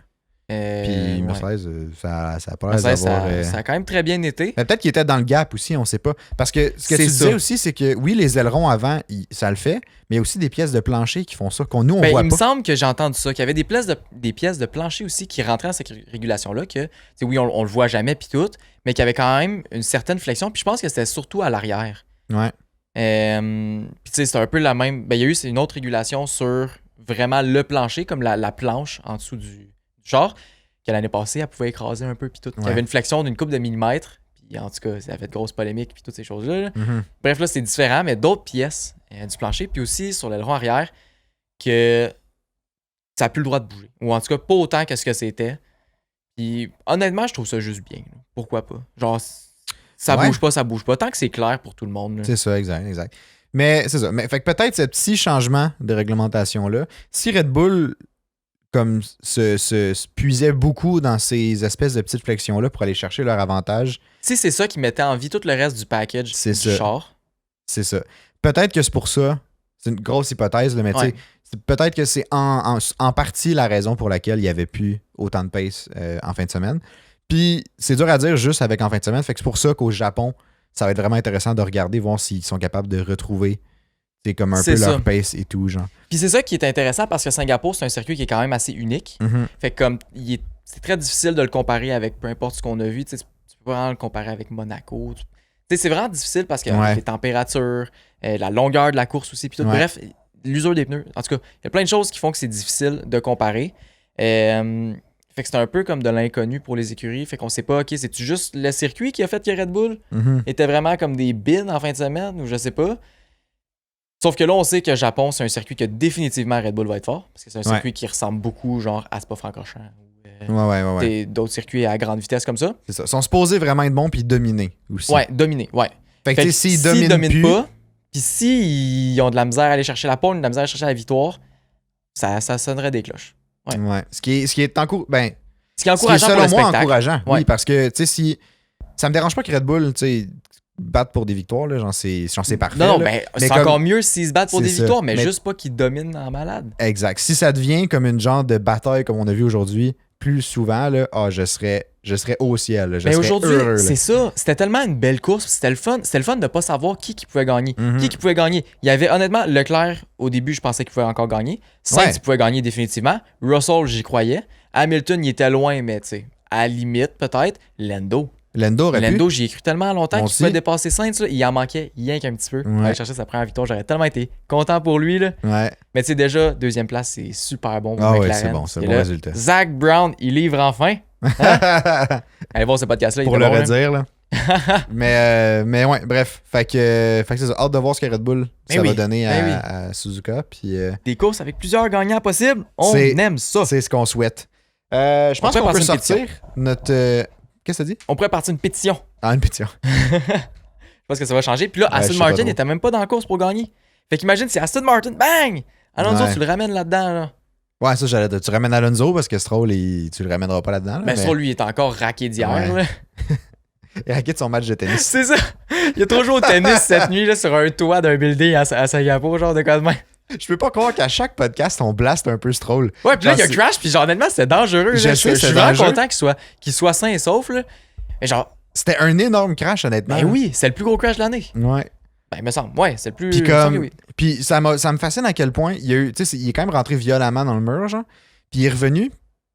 Puis Mercedes, ça a pas l'air d'avoir... Ça a quand même très bien été. Mais peut-être qu'il était dans le gap aussi, on sait pas. Parce que ce que tu disais aussi, c'est que oui, les ailerons avant, ça le fait, mais il y a aussi des pièces de plancher qui font ça, qu'on nous, on voit pas. Il me semble que j'ai entendu ça, qu'il y avait des pièces de plancher aussi qui rentraient dans cette régulation-là, que oui, on le voit jamais puis tout, mais qu'il y avait quand même une certaine flexion. Puis je pense que c'était surtout à l'arrière. Ouais. Puis tu sais, c'est un peu la même... il y a eu une autre régulation sur vraiment le plancher, comme la planche en dessous du char, que l'année passée, elle pouvait écraser un peu, puis tout. Il y avait une flexion d'une couple de millimètres, puis en tout cas, ça a fait de grosses polémiques, puis toutes ces choses-là. Là. Mm-hmm. Bref, là, c'est différent, mais d'autres pièces du plancher, puis aussi sur l'aileron arrière, que ça n'a plus le droit de bouger. Ou en tout cas, pas autant que ce que c'était. Puis honnêtement, je trouve ça juste bien. Là. Pourquoi pas? Genre, ça bouge pas. Tant que c'est clair pour tout le monde. Là. C'est ça, exact. Mais c'est ça. Mais fait que peut-être ce petit changement de réglementation-là, si Red Bull comme se puisaient beaucoup dans ces espèces de petites flexions-là pour aller chercher leur avantage. Si c'est ça qui mettait en vie tout le reste du package C'est du ça. char. C'est ça. Peut-être que c'est pour ça. C'est une grosse hypothèse, là, mais tu sais, peut-être que c'est en partie la raison pour laquelle il n'y avait plus autant de pace en fin de semaine. Puis c'est dur à dire juste avec en fin de semaine. Fait que c'est pour ça qu'au Japon, ça va être vraiment intéressant de regarder, voir s'ils sont capables de retrouver comme un peu leur pace et tout, genre. Puis c'est ça qui est intéressant parce que Singapour, c'est un circuit qui est quand même assez unique. Mm-hmm. Fait que comme c'est très difficile de le comparer avec peu importe ce qu'on a vu. Tu sais, tu peux vraiment le comparer avec Monaco. Tu sais, c'est vraiment difficile parce que les températures, la longueur de la course aussi, puis tout. Bref, l'usure des pneus. En tout cas, il y a plein de choses qui font que c'est difficile de comparer. Fait que c'est un peu comme de l'inconnu pour les écuries. Fait qu'on sait pas, OK, c'est-tu juste le circuit qui a fait que Red Bull était vraiment comme des bins en fin de semaine ou je sais pas. Sauf que là, on sait que Japon, c'est un circuit que définitivement Red Bull va être fort. Parce que c'est un circuit qui ressemble beaucoup genre à Spa-Francorchamps ou d'autres circuits à grande vitesse comme ça. C'est ça. Ils sont supposés vraiment être bons puis dominer aussi. Ouais, dominer, ouais. Fait que s'ils dominent pas, puis s'ils ont de la misère à aller chercher la pole, de la misère à aller chercher la victoire, ça sonnerait des cloches. Ouais. Ce qui est encourageant. Ce qui est encourageant pour le spectacle. Encourageant, oui, parce que, tu sais, si... Ça me dérange pas que Red Bull, tu sais, battent pour des victoires, là, j'en sais parfait. Non, là. mais c'est encore mieux s'ils se battent pour des victoires, mais juste pas qu'ils dominent en malade. Exact. Si ça devient comme une genre de bataille comme on a vu aujourd'hui, plus souvent, là, je serais au ciel. Là, mais aujourd'hui, c'est ça. C'était tellement une belle course. C'était le fun. C'était le fun de pas savoir qui pouvait gagner. Qui pouvait gagner. Il y avait honnêtement Leclerc, au début, je pensais qu'il pouvait encore gagner. Sainz, il pouvait gagner définitivement. Russell, j'y croyais. Hamilton, il était loin, mais tu sais, à la limite, peut-être. Lando, j'y ai cru tellement longtemps qu'il pouvait dépasser Sainz. Là, il en manquait rien qu'un petit peu. Il allait chercher sa première victoire. J'aurais tellement été content pour lui. Là. Ouais. Mais tu sais, déjà, deuxième place, c'est super bon pour McLaren. Ouais, c'est bon résultat. Zach Brown, il livre enfin. Hein? Allez voir ce podcast-là. Pour le redire, là. mais ouais, bref. Fait que c'est ça. Hâte de voir ce que Red Bull va donner à Suzuka. Puis, des courses avec plusieurs gagnants possibles. On aime ça. C'est ce qu'on souhaite. Je pense qu'on peut sortir notre... Qu'est-ce que ça dit? On pourrait partir une pétition. Ah, une pétition. Je pense que ça va changer. Puis là, Aston Martin n'était même pas dans la course pour gagner. Fait qu'imagine, c'est Aston Martin, bang! Alonso, tu le ramènes là-dedans, là. Ouais, ça, j'allais dire. Tu ramènes Alonso parce que Stroll, tu le ramèneras pas là-dedans. Là, mais Stroll, lui, il est encore raqué d'hier. Ouais. Il raqué de son match de tennis. C'est ça. Il a trop joué au tennis cette nuit là, sur un toit d'un building à Singapour, genre de quoi de main. Je peux pas croire qu'à chaque podcast, on blaste un peu Stroll. Ouais, puis là, il y a crash, puis genre, honnêtement, c'était dangereux. Je suis vraiment content qu'il soit sain et sauf, là. Mais genre... C'était un énorme crash, honnêtement. Ben oui, c'est le plus gros crash de l'année. Ouais. Ben, il me semble. Ouais, c'est le plus... Puis ça me fascine à quel point il est quand même rentré violemment dans le mur, genre. Puis il est revenu.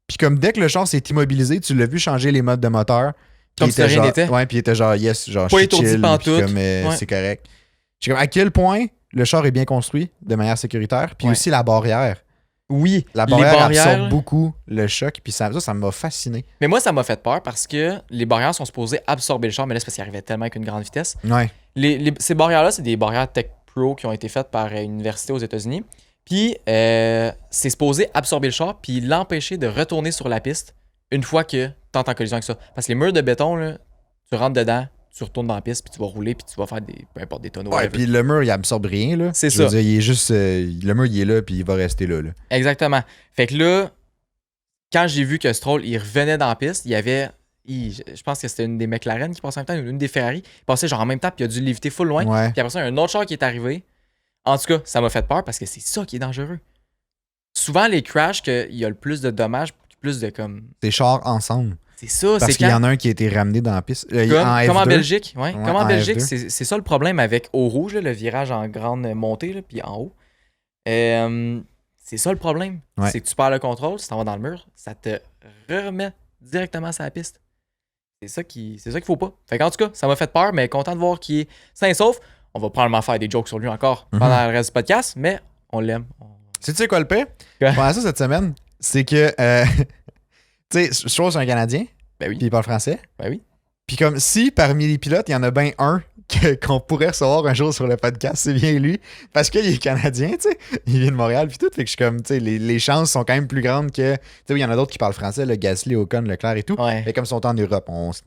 Puis comme dès que le char s'est immobilisé, tu l'as vu changer les modes de moteur. Comme si rien n'était. Ouais, puis il était genre, yes, genre, pas étourdi pantoute. C'est correct. Je sais comme à quel point le char est bien construit de manière sécuritaire. Puis aussi la barrière. Oui, la barrière absorbe beaucoup le choc. Puis ça m'a fasciné. Mais moi, ça m'a fait peur parce que les barrières sont supposées absorber le char. Mais là, c'est parce qu'il arrivait tellement avec une grande vitesse. Ouais. Ces barrières-là, c'est des barrières Tech Pro qui ont été faites par une université aux États-Unis. Puis, c'est supposé absorber le char puis l'empêcher de retourner sur la piste une fois que tu entres en collision avec ça. Parce que les murs de béton, là, tu rentres dedans, tu retournes dans la piste, puis tu vas rouler, puis tu vas faire peu importe des tonneaux. Ouais, puis le mur, il absorbe rien, là. C'est ça. Je veux dire, il est juste... le mur, il est là, puis il va rester là. Exactement. Fait que là, quand j'ai vu que Stroll, il revenait dans la piste, il y avait... je pense que c'était une des McLaren qui passait en même temps, une des Ferrari. Il passait genre en même temps, puis il a dû l'éviter full loin. Ouais. Puis après ça, il y a un autre char qui est arrivé. En tout cas, ça m'a fait peur parce que c'est ça qui est dangereux. Souvent, les crashs, qu'il y a le plus de dommages, plus de comme... Des chars ensemble. C'est ça, parce qu'il y en a un qui a été ramené dans la piste. Comme en Belgique, ouais. Comme en Belgique, c'est ça le problème avec au rouge, là, le virage en grande montée, là, puis en haut. C'est ça le problème. Ouais. C'est que tu perds le contrôle, si t'en vas dans le mur, ça te remet directement sur la piste. C'est ça qu'il faut pas. Fait qu'en tout cas, ça m'a fait peur, mais content de voir qu'il est sain et sauf. On va probablement faire des jokes sur lui encore pendant le reste du podcast, mais on l'aime. Tu sais quoi le pire? Pendant ça cette semaine, c'est que... tu sais, je trouve que c'est un Canadien. Ben oui. Puis il parle français. Ben oui. Puis comme si parmi les pilotes, il y en a bien un qu'on pourrait recevoir un jour sur le podcast, c'est bien lui. Parce qu'il est Canadien, tu sais. Il vient de Montréal, puis tout. Fait que je suis comme, tu sais, les chances sont quand même plus grandes que. Tu sais, il y en a d'autres qui parlent français, le Gasly, Ocon, Leclerc et tout. Ouais. Mais comme ils sont en Europe, on se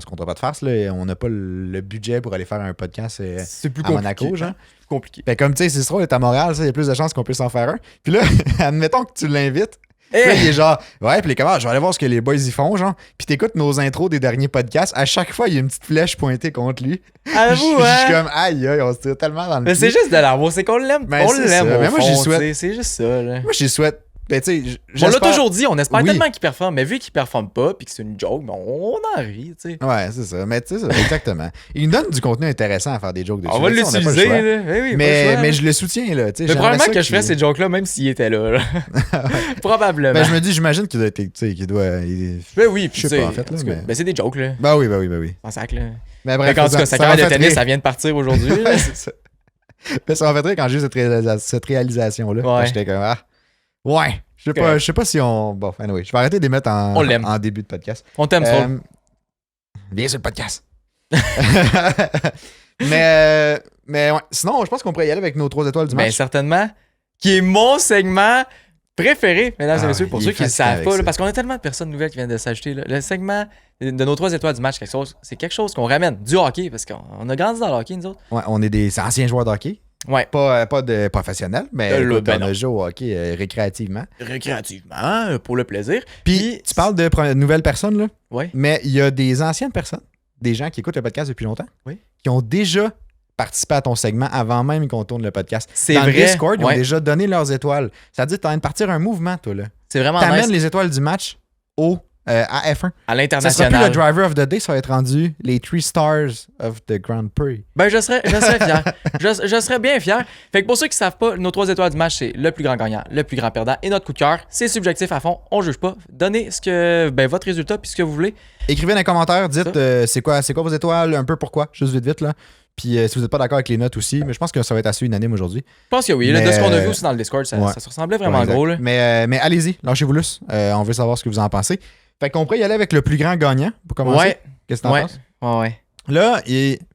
comptera pas de farce, là. On n'a pas le budget pour aller faire un podcast à Monaco, genre. C'est compliqué. Fait comme, tu sais, si Stroll est à Montréal, il y a plus de chances qu'on puisse en faire un. Puis là, admettons que tu l'invites. Puis là, il est genre, ouais, puis les commentaires, je vais aller voir ce que les boys y font, genre. Puis t'écoutes nos intros des derniers podcasts, à chaque fois, il y a une petite flèche pointée contre lui. À Je vous, suis hein? comme, aïe, aïe, on se tire tellement dans le Mais pied. c'est juste de l'amour, c'est qu'on l'aime. Ben, On c'est l'aime, ça. au Mais moi, fond, j'y souhaite- tu sais, c'est juste ça, là. Moi, j'y souhaite, ben, tu sais, On l'a j'espère- toujours dit, on espère Oui. tellement qu'il performe, mais vu qu'il performe pas puis que c'est une joke, ben on en rit, tu sais. Ouais, c'est ça. Mais tu sais, exactement. Il nous donne du contenu intéressant à faire des jokes dessus. On va Là, tu sais, n'a pas le l'utiliser, choix. là. Eh oui, pas le Mais, choix, mais là. je le soutiens, là. tu sais, Mais j'aimerais probablement ça que je ferais qu'il- ces jokes-là même s'il était là. là. Probablement. Ben, je me dis, j'imagine qu'il doit être, tu sais, qu'il doit. Ben oui, puis Je sais tu pas, en fait, là, en tout cas, mais- ben c'est des jokes, là. Ben oui, ben oui, ben oui. En sac, là. Mais Bref, en tout cas, sa m'a carrière de fait tennis, rire. ça vient de partir aujourd'hui. là. Ouais, c'est ça. Mais ça m'a fait rire quand j'ai eu cette réalisation-là. Ouais. J'étais comme, ah, ouais. Je sais pas si on. Bon, anyway, je vais arrêter de les mettre On l'aime. en début de podcast. On t'aime, ça. Viens sur le podcast. mais ouais. Sinon, je pense qu'on pourrait y aller avec nos 3 étoiles du Ben match. certainement. Qui est mon segment préféré, mesdames et Ah, messieurs, pour il ceux est qui ne fascinant savent avec pas, là, ça. parce qu'on a tellement de personnes nouvelles qui viennent de s'ajouter. là. Le segment de nos 3 étoiles du match, c'est quelque chose qu'on ramène du hockey, parce qu'on a grandi dans le hockey, nous autres. Ouais, on est des anciens joueurs de hockey. Ouais. Pas de professionnels, mais Là, écoute, ben on non. a joué au hockey récréativement. Récréativement, pour le plaisir. Puis, tu parles de nouvelles personnes, là, Ouais. mais il y a des anciennes personnes, des gens qui écoutent le podcast depuis longtemps, Oui. qui ont déjà participé à ton segment avant même qu'on tourne le podcast. C'est Dans vrai. le Discord, ils ont ouais. déjà donné leurs étoiles. Ça veut dire que tu en train de partir un mouvement, toi, là. C'est vraiment T'amènes nice les étoiles du match à F1. à Ça sera plus l'international. le driver of the day, ça va être rendu les 3 stars of the Grand Prix. Ben, je serais fier. je serais bien fier. Fait que pour ceux qui savent pas, nos 3 étoiles du match, c'est le plus grand gagnant, le plus grand perdant et notre coup de cœur. C'est subjectif à fond, on juge pas. Donnez votre résultat puis ce que vous voulez. Écrivez dans les commentaires, dites c'est quoi vos étoiles, un peu pourquoi, juste vite là. Puis si vous n'êtes pas d'accord avec les notes aussi, mais je pense que ça va être assez unanime aujourd'hui. Je pense que oui. Là, Mais, de ce qu'on a vu aussi dans le Discord, ça, ouais. ça se ressemblait vraiment Ouais, exact. gros. Là. Mais allez-y, lâchez-vous lousse. On veut savoir ce que vous en pensez. Fait qu'on pourrait y aller avec le plus grand gagnant pour commencer. Ouais. Qu'est-ce que t'en Ouais. penses? Ouais. Là,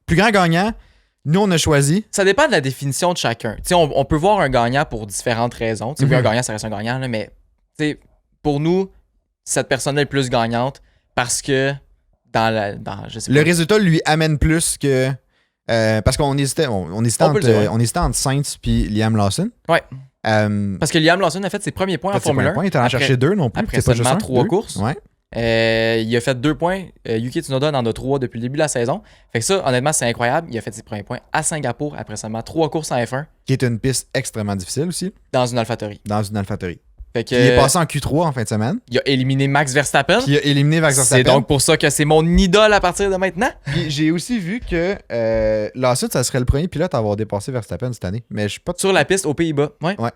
plus grand gagnant, nous on a choisi. Ça dépend de la définition de chacun. Tu sais, on peut voir un gagnant pour différentes raisons. Tu sais, oui, un gagnant, ça reste un gagnant, là, mais tu sais, pour nous, cette personne est le plus gagnante parce que je sais pas. Le résultat lui amène plus que. Parce qu'on hésitait, on hésitait, On peut le dire, ouais. on hésitait entre Saints puis Liam Lawson. Ouais. Euh, Parce que Liam Lawson a fait ses premiers points en Formule 1. Il était en chercher 2 non plus. après c'est pas juste seulement un, 3 deux. courses. Ouais. Il a fait 2 points. Yuki Tsunoda en a 3 depuis le début de la saison. Fait que ça, honnêtement, c'est incroyable. Il a fait ses premiers points à Singapour après seulement 3 courses en F1 Qui est une piste extrêmement difficile aussi, dans une AlphaTauri. dans une AlphaTauri. Fait que, Il est passé en Q3 en fin de semaine. il a éliminé Max Verstappen. Puis il a éliminé Max C'est Verstappen. donc pour ça que c'est mon idole à partir de maintenant. Puis j'ai aussi vu que Lawson, ça serait le premier pilote à avoir dépassé Verstappen cette année. Mais je suis pas Sur la piste aux Pays-Bas. Ouais. Ouais.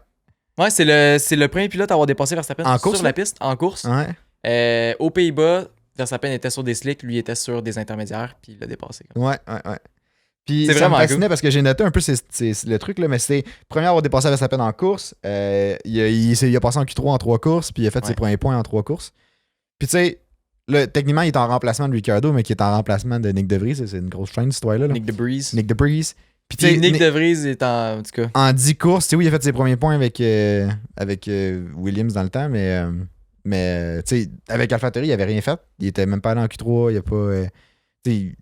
Ouais, c'est le premier pilote à avoir dépassé Verstappen En course, sur là? la piste, en course. Ouais. Aux Pays-Bas, Verstappen était sur des slicks, lui était sur des intermédiaires, puis il l'a dépassé. Ouais. Puis C'est ça vraiment me fascinait parce que j'ai noté un peu le truc, là, mais c'était premier à avoir dépassé Verstappen en course. Il a passé en Q3 en 3 courses, puis il a fait ses premiers points en 3 courses. Puis tu sais, là, techniquement, il est en remplacement de Ricciardo, mais qui est en remplacement de Nick DeVries. C'est une grosse chaîne, cette histoire-là. Là. Nick DeVries. Nick DeVries. Puis tu Puis sais, Nick DeVries est en tout cas. en 10 courses, tu sais, oui, il a fait ses premiers points avec Williams dans le temps, mais tu sais, avec AlphaTauri, il avait rien fait. Il était même pas allé en Q3, il a pas. Tu sais,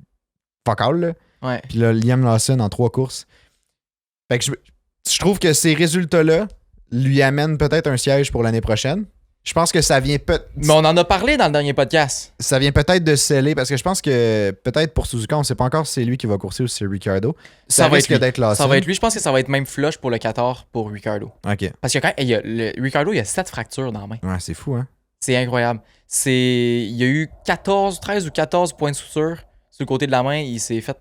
fuck all, là. Ouais. Puis là, Liam Lawson en 3 courses. Fait que je trouve que ces résultats-là lui amènent peut-être un siège pour l'année prochaine. Je pense que ça vient Mais on en a parlé dans le dernier podcast. ça vient peut-être de sceller parce que je pense que peut-être pour Suzuka, on ne sait pas encore si c'est lui qui va courser ou si c'est Ricciardo. Ça va risque être lui. d'être Lawson. Ça va être lui. Je pense que ça va être même flush pour le 14 pour Ricciardo. Ok. Parce que quand Ricciardo, il a 7 fractures dans la main. Ouais, c'est fou, hein. C'est incroyable. Il y a eu 13 ou 14 points de suture sur le côté de la main. Il s'est fait.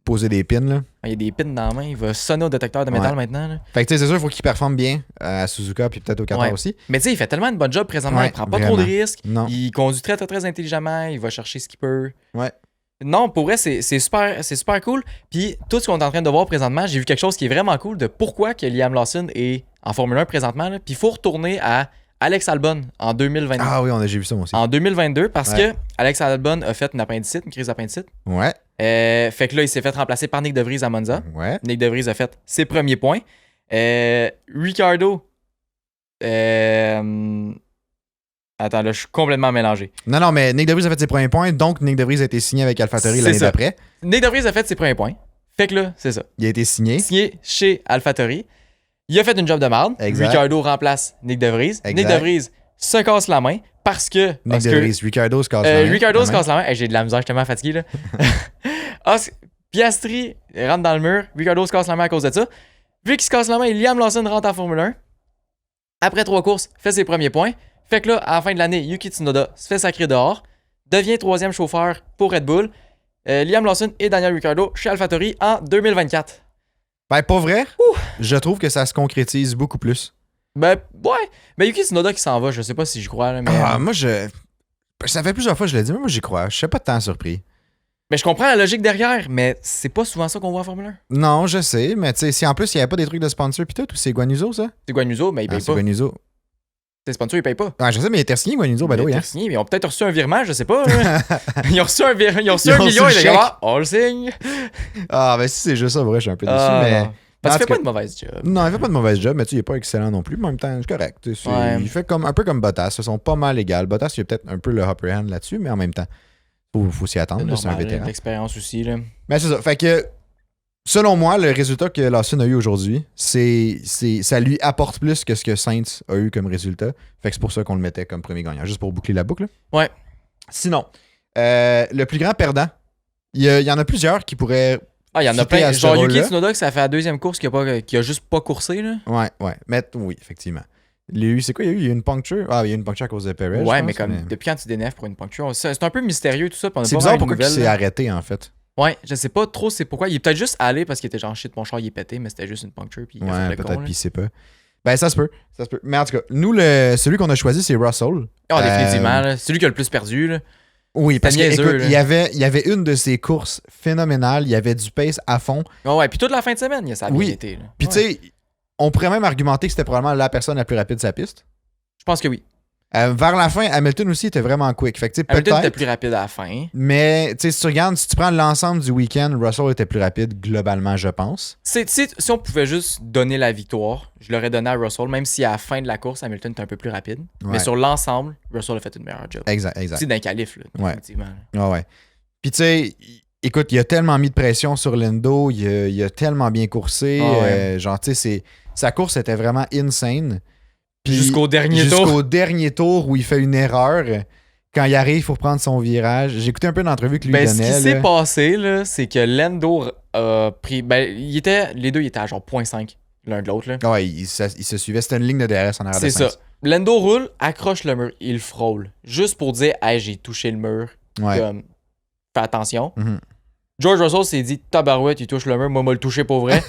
Poser des pins, là. Il y a des pins dans la main. Il va sonner au détecteur de métal maintenant. Là. Fait que tu sais, c'est sûr, il faut qu'il performe bien à Suzuka puis peut-être au Qatar Ouais. aussi. Mais tu sais, il fait tellement une bonne job présentement. Ouais, Il prend pas trop de vraiment. risques. Non. Il conduit très, très, très intelligemment. Il va chercher ce qu'il peut. Ouais. Non, pour vrai, c'est super cool. Puis tout ce qu'on est en train de voir présentement, j'ai vu quelque chose qui est vraiment cool de pourquoi que Liam Lawson est en Formule 1 présentement. Là. Puis il faut retourner à Alex Albon en 2022. Ah oui, j'ai vu ça moi aussi. En 2022, parce Ouais. que Alex Albon a fait une appendicite, une crise d'appendicite. Ouais. Fait que là, il s'est fait remplacer par Nick DeVries à Monza. Ouais. Nick DeVries a fait ses premiers points. Ricciardo. Attends, là, je suis complètement mélangé. Non, mais Nick DeVries a fait ses premiers points, donc Nick DeVries a été signé avec AlphaTauri C'est l'année ça. d'après. Nick DeVries a fait ses premiers points. Fait que là, c'est ça. Il a été signé. Signé chez AlphaTauri. Il a fait une job de merde. Exact. Ricciardo remplace Nick DeVries. Exact. Nick DeVries se casse la main parce que. Nick DeVries, Ricciardo se casse la main. Ricciardo se casse la main. Hey, j'ai de la misère, je suis tellement fatigué, là. Piastri rentre dans le mur. Ricciardo se casse la main à cause de ça. Vu qu'il se casse la main, Liam Lawson rentre en Formule 1. Après 3 courses, fait ses premiers points. Fait que là, à la fin de l'année, Yuki Tsunoda se fait sacrer dehors. Devient 3e chauffeur pour Red Bull. Liam Lawson et Daniel Ricciardo chez AlphaTauri en 2024. Ben, pas vrai. Je trouve que ça se concrétise beaucoup plus. Ben, ouais. Mais Yuki Tsunoda qui s'en va, je sais pas si j'y crois. Là, mais, Moi, ça fait plusieurs fois que je l'ai dit, mais moi, j'y crois. Je suis pas tant surpris. mais je comprends la logique derrière, mais c'est pas souvent ça qu'on voit en Formule 1. Non, je sais, mais tu sais, si en plus, il n'y avait pas des trucs de sponsor pis tout, ou c'est Guanuso, ça? C'est Guanuso, mais il paye C'est pas. Guanuso. C'est sponsor, il paye pas. Ah, je sais, mais il était signé, Guanuso, ben oui, hein. Signé, mais ils ont peut-être reçu un virement, je sais pas. Là. Ils ont reçu un million et les chèque. gars, on le signe. Ah, ben si c'est juste ça, vrai, je suis un peu déçu, mais... Parce en qu'il fait tout pas de mauvaise job. Non, il fait pas de mauvaise job, mais tu sais, il est pas excellent non plus. Mais en même temps, c'est correct. Il fait comme, un peu comme Bottas. Ils sont pas mal égales. Bottas, il a peut-être un peu le upper hand là-dessus, mais en même temps, faut s'y attendre. Là, c'est un vétéran. L'expérience aussi. Là. Mais c'est ça. Fait que, selon moi, le résultat que Lawson a eu aujourd'hui, ça lui apporte plus que ce que Sainz a eu comme résultat. Fait que c'est pour ça qu'on le mettait comme premier gagnant. Juste pour boucler la boucle. Là. Ouais. Sinon, le plus grand perdant, il y en a plusieurs qui pourraient... Ah, il y en a fitter plein. à ce Genre rôle-là. Yuki Tsunoda, que ça fait la deuxième course qu'il a juste pas coursé. Là. Ouais. Mais oui, effectivement. C'est quoi, il y a eu? Il y a eu une puncture? Ah, il y a eu une puncture à cause de Perez. Ouais, je mais pense, comme depuis quand tu dénèves pour une puncture, c'est un peu mystérieux tout ça. Puis on a C'est pas bizarre vraiment pourquoi de il nouvelles, s'est là. arrêté, en fait. Ouais, je sais pas trop c'est pourquoi. Il est peut-être juste allé parce qu'il était genre shit, mon char il est pété, mais c'était juste une puncture. Puis il a fait Ouais, le peut-être, con, là. puis il sait pas. Ben, ça se peut. Mais en tout cas, nous, celui qu'on a choisi, c'est Russell. Ah, définitivement. Là. C'est lui qui a le plus perdu. Là. Oui, parce que, niaiseux, écoute, il y avait une de ses courses phénoménales. Il y avait du pace à fond. Oh, ouais, puis toute la fin de semaine, ça a bien Oui. été. Là. Puis, tu sais, on pourrait même argumenter que c'était probablement la personne la plus rapide de sa piste. Je pense que oui. Vers la fin, Hamilton aussi était vraiment quick. Fait que, tu sais, Hamilton était peut-être. plus rapide à la fin. Mais, tu sais, si tu regardes, si tu prends l'ensemble du week-end, Russell était plus rapide globalement, je pense. Si on pouvait juste donner la victoire, je l'aurais donné à Russell, même si à la fin de la course, Hamilton était un peu plus rapide. Ouais. Mais sur l'ensemble, Russell a fait une meilleure job. Exact. C'est d'un qualif, là, Ouais. définitivement. Ouais. Puis, tu sais, écoute, il a tellement mis de pression sur Lando, il a tellement bien coursé. Genre, tu sais, sa course était vraiment insane. Puis, Jusqu'au dernier tour où il fait une erreur. Quand il arrive, il faut prendre son virage. J'ai écouté un peu d'entrevue que lui Ben, donnait. ce qui s'est passé, là, c'est que Lando a pris. Ben, les deux, ils étaient à genre 0.5 l'un de l'autre. Là. Ouais, il se suivait. C'était une ligne de DRS en arrière de C'est ça. Sainz. Lando roule, accroche le mur, il frôle. Juste pour dire, hey, j'ai touché le mur. Ouais. Comme, fais attention. Mhm. George Russell s'est dit, tabarouette, il touche le mur, moi, le toucher pour vrai.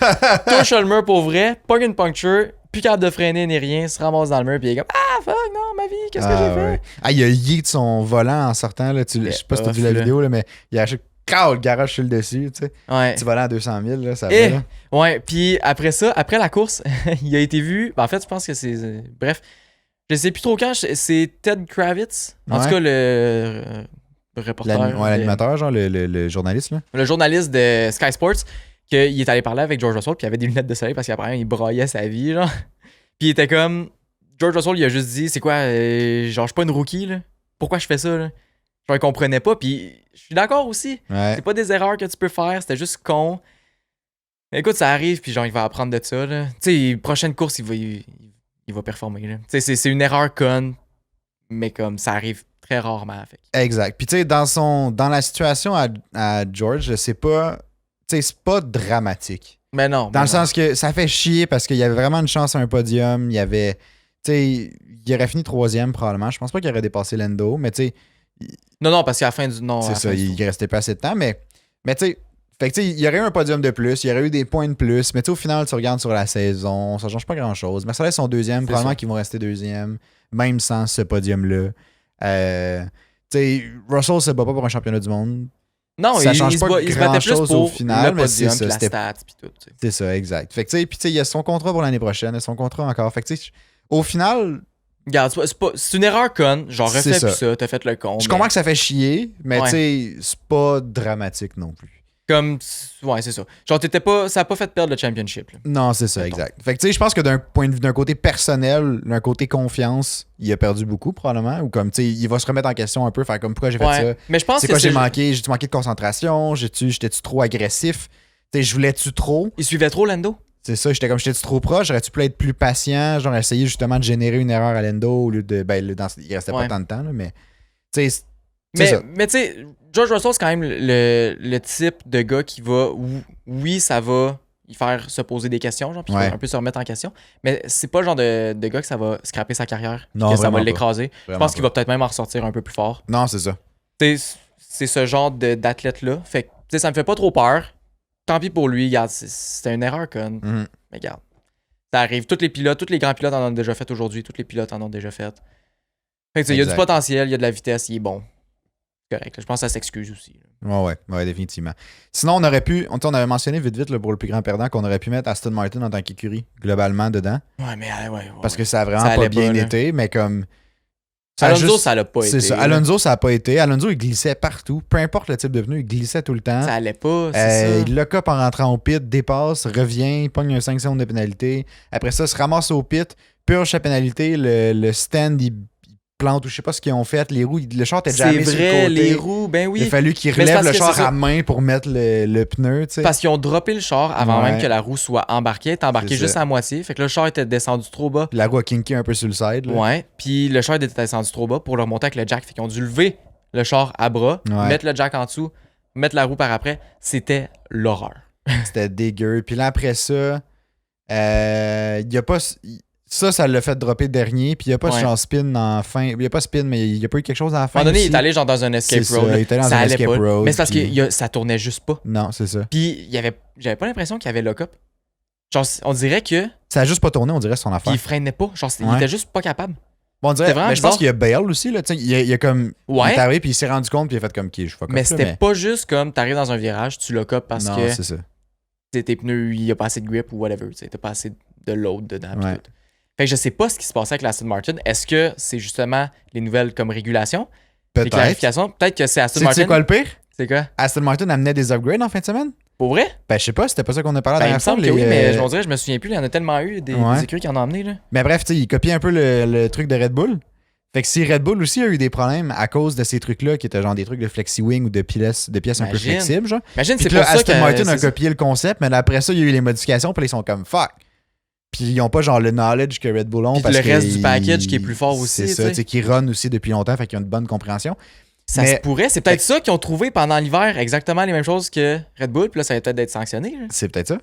Touche le mur pour vrai, pogne une puncture, plus capable de freiner ni rien, se ramasse dans le mur, puis il est comme, ah, fuck, non, ma vie, qu'est-ce que j'ai fait? Ouais. Ah, il a yeet son volant en sortant. Là, je sais pas si t'as vu la vidéo, là, mais il a acheté le garage sur le dessus. Tu sais. Ouais. Petit volant à 200 000, là, ça va. Et, Là. ouais, puis après ça, après la course, il a été vu. Ben, en fait, je pense que c'est. Bref, je sais plus trop quand. C'est Ted Kravitz. En Ouais. tout cas, le reporter. L'animateur, genre le journaliste. Là. Le journaliste de Sky Sports. Qu'il est allé parler avec George Russell. Puis il avait des lunettes de soleil parce qu'après, il broyait sa vie. Genre. Puis il était comme. George Russell, il a juste dit, c'est quoi, genre, je suis pas une rookie, là. Pourquoi je fais ça, là? Genre, il comprenait pas. Puis je suis d'accord aussi. Ouais. C'est pas des erreurs que tu peux faire, c'était juste con. Mais écoute, ça arrive, puis genre, il va apprendre de ça, là. Tu sais, prochaine course, il va performer, là. Tu sais, c'est une erreur conne, mais comme, ça arrive très rarement, fait. Exact. Puis tu sais, dans la situation à George, c'est pas dramatique. Mais non. Dans le sens que ça fait chier parce qu'il y avait vraiment une chance à un podium. Il y avait. Tu sais, il aurait fini 3e probablement. Je pense pas qu'il aurait dépassé Lando, mais tu sais. Non, parce qu'à la fin du. Non, c'est ça, il restait pas assez de temps, mais tu sais. Fait que tu sais, il y aurait eu un podium de plus, il y aurait eu des points de plus, mais tu sais, au final, tu regardes sur la saison, ça change pas grand chose. Mercedes sont deuxième, probablement qu'ils vont rester deuxième, même sans ce podium-là. Tu sais, Russell se bat pas pour un championnat du monde. Non, ça il change pas se battait plus grand-chose pour au final, le mais c'est podium, ça, puis la c'était- stat, puis tout. Tu sais. C'est ça, exact. Fait que tu sais, puis tu sais, il y a son contrat pour l'année prochaine, il y a son contrat encore. Fait que tu sais, au final, Regarde, c'est une erreur conne. Genre, C'est refais ça. plus ça, t'as fait le con. je mais comprends que ça fait chier, mais Ouais. tu sais, c'est pas dramatique non plus. Comme. Ouais, c'est ça. Genre, ça a pas fait perdre le championship, là. Non, c'est ça, Mettons. exact. Fait que tu sais, je pense que d'un point de vue, d'un côté personnel, d'un côté confiance, il a perdu beaucoup probablement. Ou comme, tu sais, il va se remettre en question un peu, faire comme pourquoi j'ai fait ça. Ouais. Mais je pense C'est que quoi j'ai manqué? J'ai-tu manqué de concentration? J'étais-tu trop agressif? Tu sais, je voulais-tu trop? Il suivait trop Lando. C'est ça, j'étais trop proche, j'aurais-tu pu être plus patient, genre essayer justement de générer une erreur à Lando au lieu de. Ben, il restait pas tant de temps, là, mais. Tu sais, c'est ça. Mais tu sais, George Russell, c'est quand même le type de gars qui va. Oui, ça va y faire se poser des questions, genre, puis il va un peu se remettre en question. Mais c'est pas le genre de gars que ça va scraper sa carrière, Non, que ça va vraiment l'écraser. Je pense qu'il va peut-être même en ressortir un peu plus fort. Non, c'est ça. C'est ce genre d'athlète-là. Fait que, tu sais, ça me fait pas trop peur. Tant pis pour lui, regarde, c'était une erreur, con. Mhm. Mais regarde, ça arrive. Tous les grands pilotes en ont déjà fait aujourd'hui. Tous les pilotes en ont déjà fait. Fait que, tu sais, il y a du potentiel, il y a de la vitesse, il est bon. Correct. Je pense que ça s'excuse aussi. Ouais, définitivement. Sinon, on aurait pu, on avait mentionné vite là, pour le plus grand perdant qu'on aurait pu mettre Aston Martin en tant qu'écurie, globalement, dedans. Ouais, mais parce que ça a vraiment pas bien été, mais comme. Alonso, ça l'a pas été. C'est ça. Alonso, ça a pas été. Alonso, il glissait partout. Peu importe le type de pneu, il glissait tout le temps. Ça allait pas, c'est ça. Il lock up en rentrant au pit, dépasse, revient, pogne un 5 secondes de pénalité. Après ça, se ramasse au pit, purge sa pénalité, le stand, il plante ou je sais pas ce qu'ils ont fait. Les roues, le char était jamais sur le côté. C'est vrai, les roues, ben oui. Il a fallu qu'ils relèvent le char à main pour mettre le pneu, tu sais. Parce qu'ils ont droppé le char avant même que la roue soit embarquée. Elle était embarquée juste à moitié. Fait que le char était descendu trop bas. La roue a kinké un peu sur le side. Là. Ouais. Puis le char était descendu trop bas pour le remonter avec le jack. Fait qu'ils ont dû lever le char à bras, mettre le jack en dessous, mettre la roue par après. C'était l'horreur. C'était dégueu. Puis là, après ça, il y a pas... Ça l'a fait dropper dernier, puis il n'y a pas genre spin en fin. Il n'y a pas spin, mais il n'y a pas eu quelque chose à la fin. À un moment donné, aussi. il est allé genre dans un escape road. Ça, il est allé dans ça un allait escape pas. road. Mais c'est parce que ça tournait juste pas. Non, c'est ça. Puis j'avais pas l'impression qu'il y avait lock-up. Genre, on dirait que. Ça a juste pas tourné, on dirait son affaire. Puis il freinait pas. Genre, il était juste pas capable. Bon, on dirait, mais je pense qu'il y a Bale aussi, là. Il a comme. Il est arrivé, puis il s'est rendu compte, puis il a fait comme qui, je fuck up. Mais c'était pas juste comme t'arrives dans un virage, tu lock-up parce non, que. c'est ça. Tes pneus, il y a pas assez de grip ou whatever. T'as pas assez de load dedans. Ouais. Tout. Fait que je sais pas ce qui se passait avec l'Aston Martin. Est-ce que c'est justement les nouvelles comme régulations? Les clarifications? Peut-être que c'est Aston Martin. C'est quoi le pire? C'est quoi? Aston Martin amenait des upgrades en fin de semaine? Pour vrai? Ben, je sais pas, c'était pas ça qu'on a parlé la il me dernière fois. semble que oui, mais on dirait, je me souviens plus. Il y en a tellement eu des écuries qui en ont amené. Là. Mais bref, tu sais, il copiait un peu le truc de Red Bull. Fait que si Red Bull aussi a eu des problèmes à cause de ces trucs-là, qui étaient genre des trucs de flexi-wing ou de pièces un peu flexibles, genre. Imagine, c'est pour ça Aston Martin a copié le concept, mais là, après ça, il y a eu les modifications, puis ils sont comme fuck. Puis ils ont pas genre le knowledge que Red Bull ont. Puis parce le reste du package qui est plus fort aussi. C'est ça, tu sais, qui run aussi depuis longtemps, fait qu'ils ont une bonne compréhension. Ça se pourrait. C'est peut-être ça qu'ils ont trouvé pendant l'hiver, exactement les mêmes choses que Red Bull, puis là, ça va peut-être d'être sanctionné. Là. C'est peut-être ça.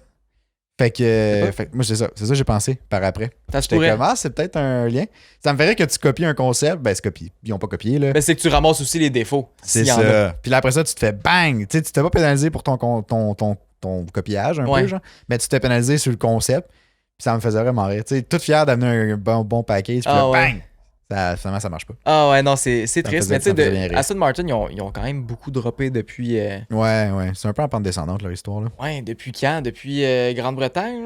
Fait que moi, c'est ça que j'ai pensé par après. Ça se pourrait. C'est peut-être un lien. Ça me ferait que tu copies un concept. Ben, c'est copié. Ils ont pas copié, là. Ben, c'est que tu ramasses aussi les défauts. C'est ça. Puis là, après ça, tu te fais bang. Tu sais, tu t'es pas pénalisé pour ton copiage, un peu, genre. Mais tu t'es pénalisé sur le concept. Puis ça me faisait vraiment rire. Tu sais, tout fier d'amener un bon package. Puis là, bang! Finalement, ça marche pas. Ah ouais, non, c'est triste. Mais tu sais, Aston Martin, ils ont quand même beaucoup droppé depuis. Ouais. C'est un peu en pente descendante, leur histoire, là. Ouais, depuis quand? Depuis Grande-Bretagne,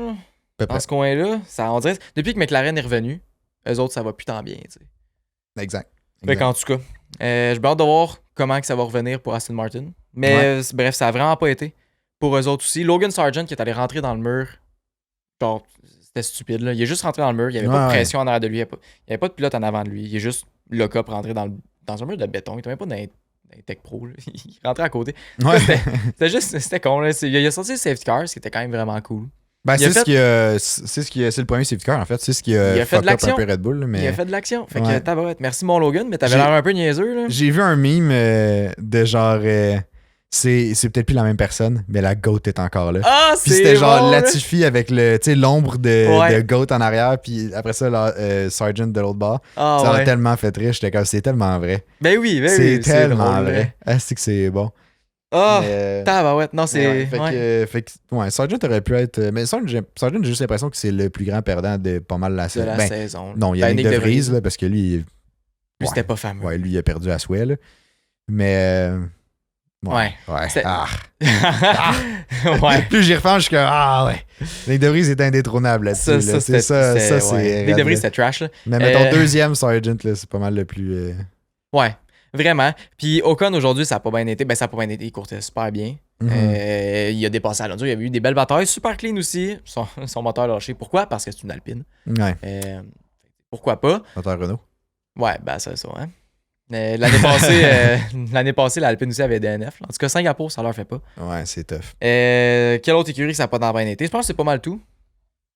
là? Dans ce coin-là. On dirait. Depuis que McLaren est revenu, eux autres, ça va plus tant bien, tu sais. Exact. Fait qu'en tout cas, j'ai hâte de voir comment que ça va revenir pour Aston Martin. Mais bref, ça a vraiment pas été. Pour eux autres aussi. Logan Sargent qui est allé rentrer dans le mur. Genre, c'était stupide, là. Il est juste rentré dans le mur. Il n'y avait pas de pression en arrière de lui. Il n'y avait pas de pilote en avant de lui. Il est juste lock-up rentré dans un mur de béton. Il n'était même pas dans les Tech Pro. Là. Il rentrait à côté. Ouais. C'était con. Là. Il a sorti le safety car, ce qui était quand même vraiment cool. Ben, c'est le premier safety car, en fait. C'est ce qui a fait de l'action. Un peu Red Bull. Là, mais... Il a fait de l'action. Fait que tabarouette. Merci, mon Logan, mais t'avais l'air un peu niaiseux. Là. J'ai vu un meme de genre... c'est peut-être plus la même personne, mais la GOAT est encore là. Ah, puis c'était genre bon, Latifi avec l'ombre de GOAT en arrière, puis après ça, Sargent de l'autre bord. Ah, ça m'a tellement fait rire. J'étais comme, c'est tellement vrai. Ben oui, c'est tellement vrai. Ah, c'est que c'est bon. Ah, tabarouette. Non, c'est... Fait que Sargent aurait pu être... Mais Sargent, j'ai juste l'impression que c'est le plus grand perdant de pas mal la saison. De la saison. Non, il y a Nick De Vries, là, parce que lui... Lui, c'était pas fameux. Ouais, lui, il a perdu à souhait, là. Mais... Ouais. Ouais. Plus j'y repense, je suis comme, ouais. Nick De Vries est indétrônable là-dessus. Nick De Vries, c'était trash. Là. Mais mettons, deuxième Sargent, là, c'est pas mal le plus... Ouais, vraiment. Puis Ocon, aujourd'hui, ça a pas bien été. Ben, ça a pas bien été. Il courtait super bien. Il a dépassé Alonso. Il y avait eu des belles batailles. Super clean aussi. Son moteur lâché. Pourquoi? Parce que c'est une Alpine. Ouais. Pourquoi pas? Moteur Renault. Ouais, ben c'est ça, hein. L'année passée, l'Alpine aussi avait DNF. En tout cas, Singapour, ça leur fait pas. Ouais, c'est tough. Quelle autre écurie ça n'a pas dans bien été? Je pense que c'est pas mal tout.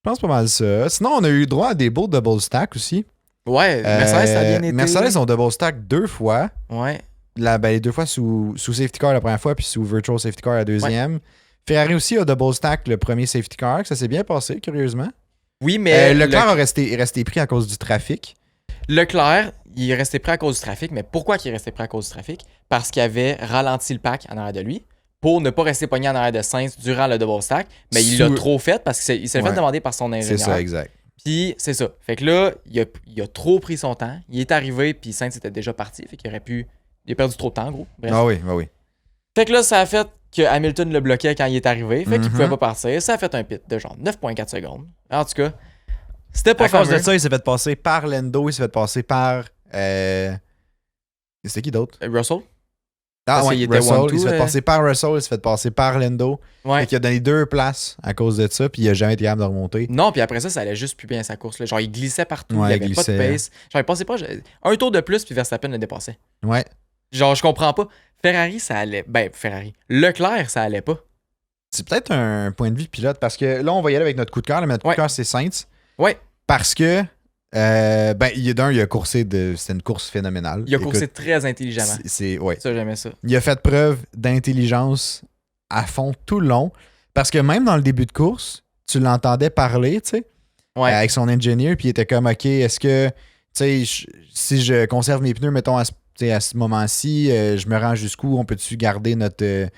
Je pense pas mal ça. Sinon, on a eu droit à des beaux double stack aussi. Ouais, Mercedes, ça a bien été. Mercedes ont double stack 2 fois. Ouais. Les 2 fois sous safety car la première fois, puis sous virtual safety car la deuxième. Ferrari aussi a double stack le premier safety car, que ça s'est bien passé, curieusement. Oui, mais. Leclerc est resté pris à cause du trafic. Leclerc, il est resté prêt à cause du trafic. Mais pourquoi il est resté prêt à cause du trafic? Parce qu'il avait ralenti le pack en arrière de lui pour ne pas rester pogné en arrière de Sainz durant le double stack. Mais il l'a trop fait parce qu'il s'est fait demander par son ingénieur. C'est ça, exact. Puis c'est ça. Fait que là, il a trop pris son temps. Il est arrivé, puis Sainz était déjà parti. Fait qu'il aurait pu. Il a perdu trop de temps, gros. Bref. Ah oui, oui. Fait que là, ça a fait que Hamilton le bloquait quand il est arrivé. Fait qu'il pouvait pas partir. Ça a fait un pit de genre 9,4 secondes. En tout cas, c'était pas fameux. À cause fameux. de ça, il s'est fait passer par Lando, il s'est fait passer par. C'était qui d'autre? Russell? Ah Parce ouais, qu'il était Russell. 1-2, Il s'est fait passer par Russell, il s'est fait passer par Lando. Ouais. Fait qu'il a donné 2 places à cause de ça, puis il a jamais été capable de remonter. Non, puis après ça, ça allait juste plus bien sa course. Là. Genre, il glissait partout. Ouais, il avait pas de pace. Genre, il passait pas. Un tour de plus, puis Verstappen le dépassait. Ouais. Genre, je comprends pas. Ferrari, ça allait. Ben, Ferrari. Leclerc, ça allait pas. C'est peut-être un point de vue pilote, parce que là, on va y aller avec notre coup de cœur. Notre coup de cœur, c'est Sainz. Ouais. Parce que, il a coursé c'était une course phénoménale. Il a coursé très intelligemment. Ouais. Ça, j'aimais ça. Il a fait preuve d'intelligence à fond tout le long. Parce que même dans le début de course, tu l'entendais parler, tu sais, avec son ingénieur, puis il était comme, OK, est-ce que, tu sais, si je conserve mes pneus, mettons, à ce moment-ci, je me rends jusqu'où, on peut-tu garder notre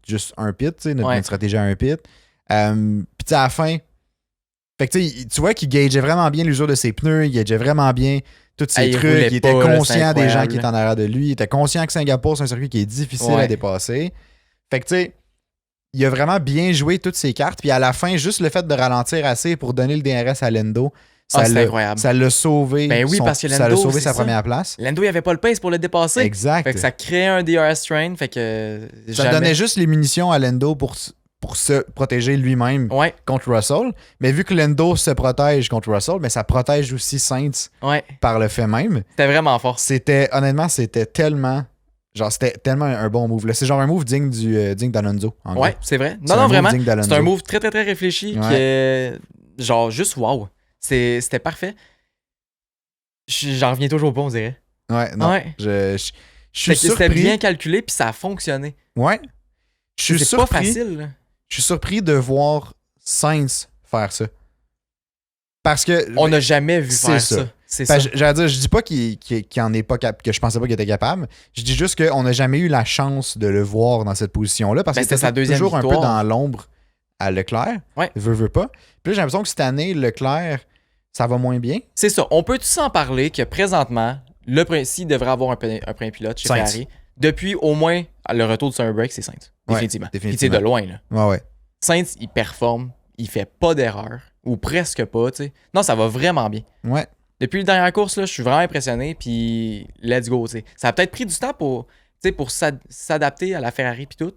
juste un pit, tu sais, notre stratégie à un pit. Puis à la fin, fait que tu vois qu'il gageait vraiment bien l'usure de ses pneus, il gageait vraiment bien tous ces trucs, il était conscient des gens qui étaient en arrière de lui, il était conscient que Singapour, c'est un circuit qui est difficile à dépasser. Fait que tu sais, il a vraiment bien joué toutes ses cartes, puis à la fin, juste le fait de ralentir assez pour donner le DRS à Lando, ça l'a sauvé. Ben oui, parce que Lando, ça l'a sauvé sa première place. Lando, il avait pas le pace pour le dépasser. Exact. Fait que ça créait un DRS train, fait que ça donnait juste les munitions à Lando pour se protéger lui-même contre Russell. Mais vu que Lando se protège contre Russell, mais ça protège aussi Sainz par le fait même. C'était vraiment fort. Honnêtement, c'était tellement un bon move. C'est genre un move digne d'Alonso. Ouais, c'est vrai. Non, vraiment. C'est un move très, très, très réfléchi qui est genre juste wow. C'était parfait. J'en reviens toujours pas, on dirait. Ouais, non. Ouais. Je suis surpris. C'était bien calculé, puis ça a fonctionné. Ouais. C'est pas facile, là. Je suis surpris de voir Sainz faire ça. Parce que. On n'a jamais vu faire ça. C'est ça. J'allais dire, je dis pas qu'il en est pas que je pensais pas qu'il était capable. Je dis juste qu'on n'a jamais eu la chance de le voir dans cette position-là. Parce que c'était toujours un peu dans l'ombre à Leclerc. Ouais. Veut pas. Puis là, j'ai l'impression que cette année, Leclerc, ça va moins bien. C'est ça. On peut tous en parler que présentement, s'il devrait avoir un premier pilote chez Ferrari, depuis au moins le retour du Summer Break, c'est Sainz. Définitivement. Puis c'est de loin, là. Ouais. Sainz, il performe, il fait pas d'erreur, ou presque pas, tu sais. Non, ça va vraiment bien. Ouais. Depuis la dernière course, là, je suis vraiment impressionné, puis let's go, tu sais. Ça a peut-être pris du temps pour s'adapter à la Ferrari puis tout.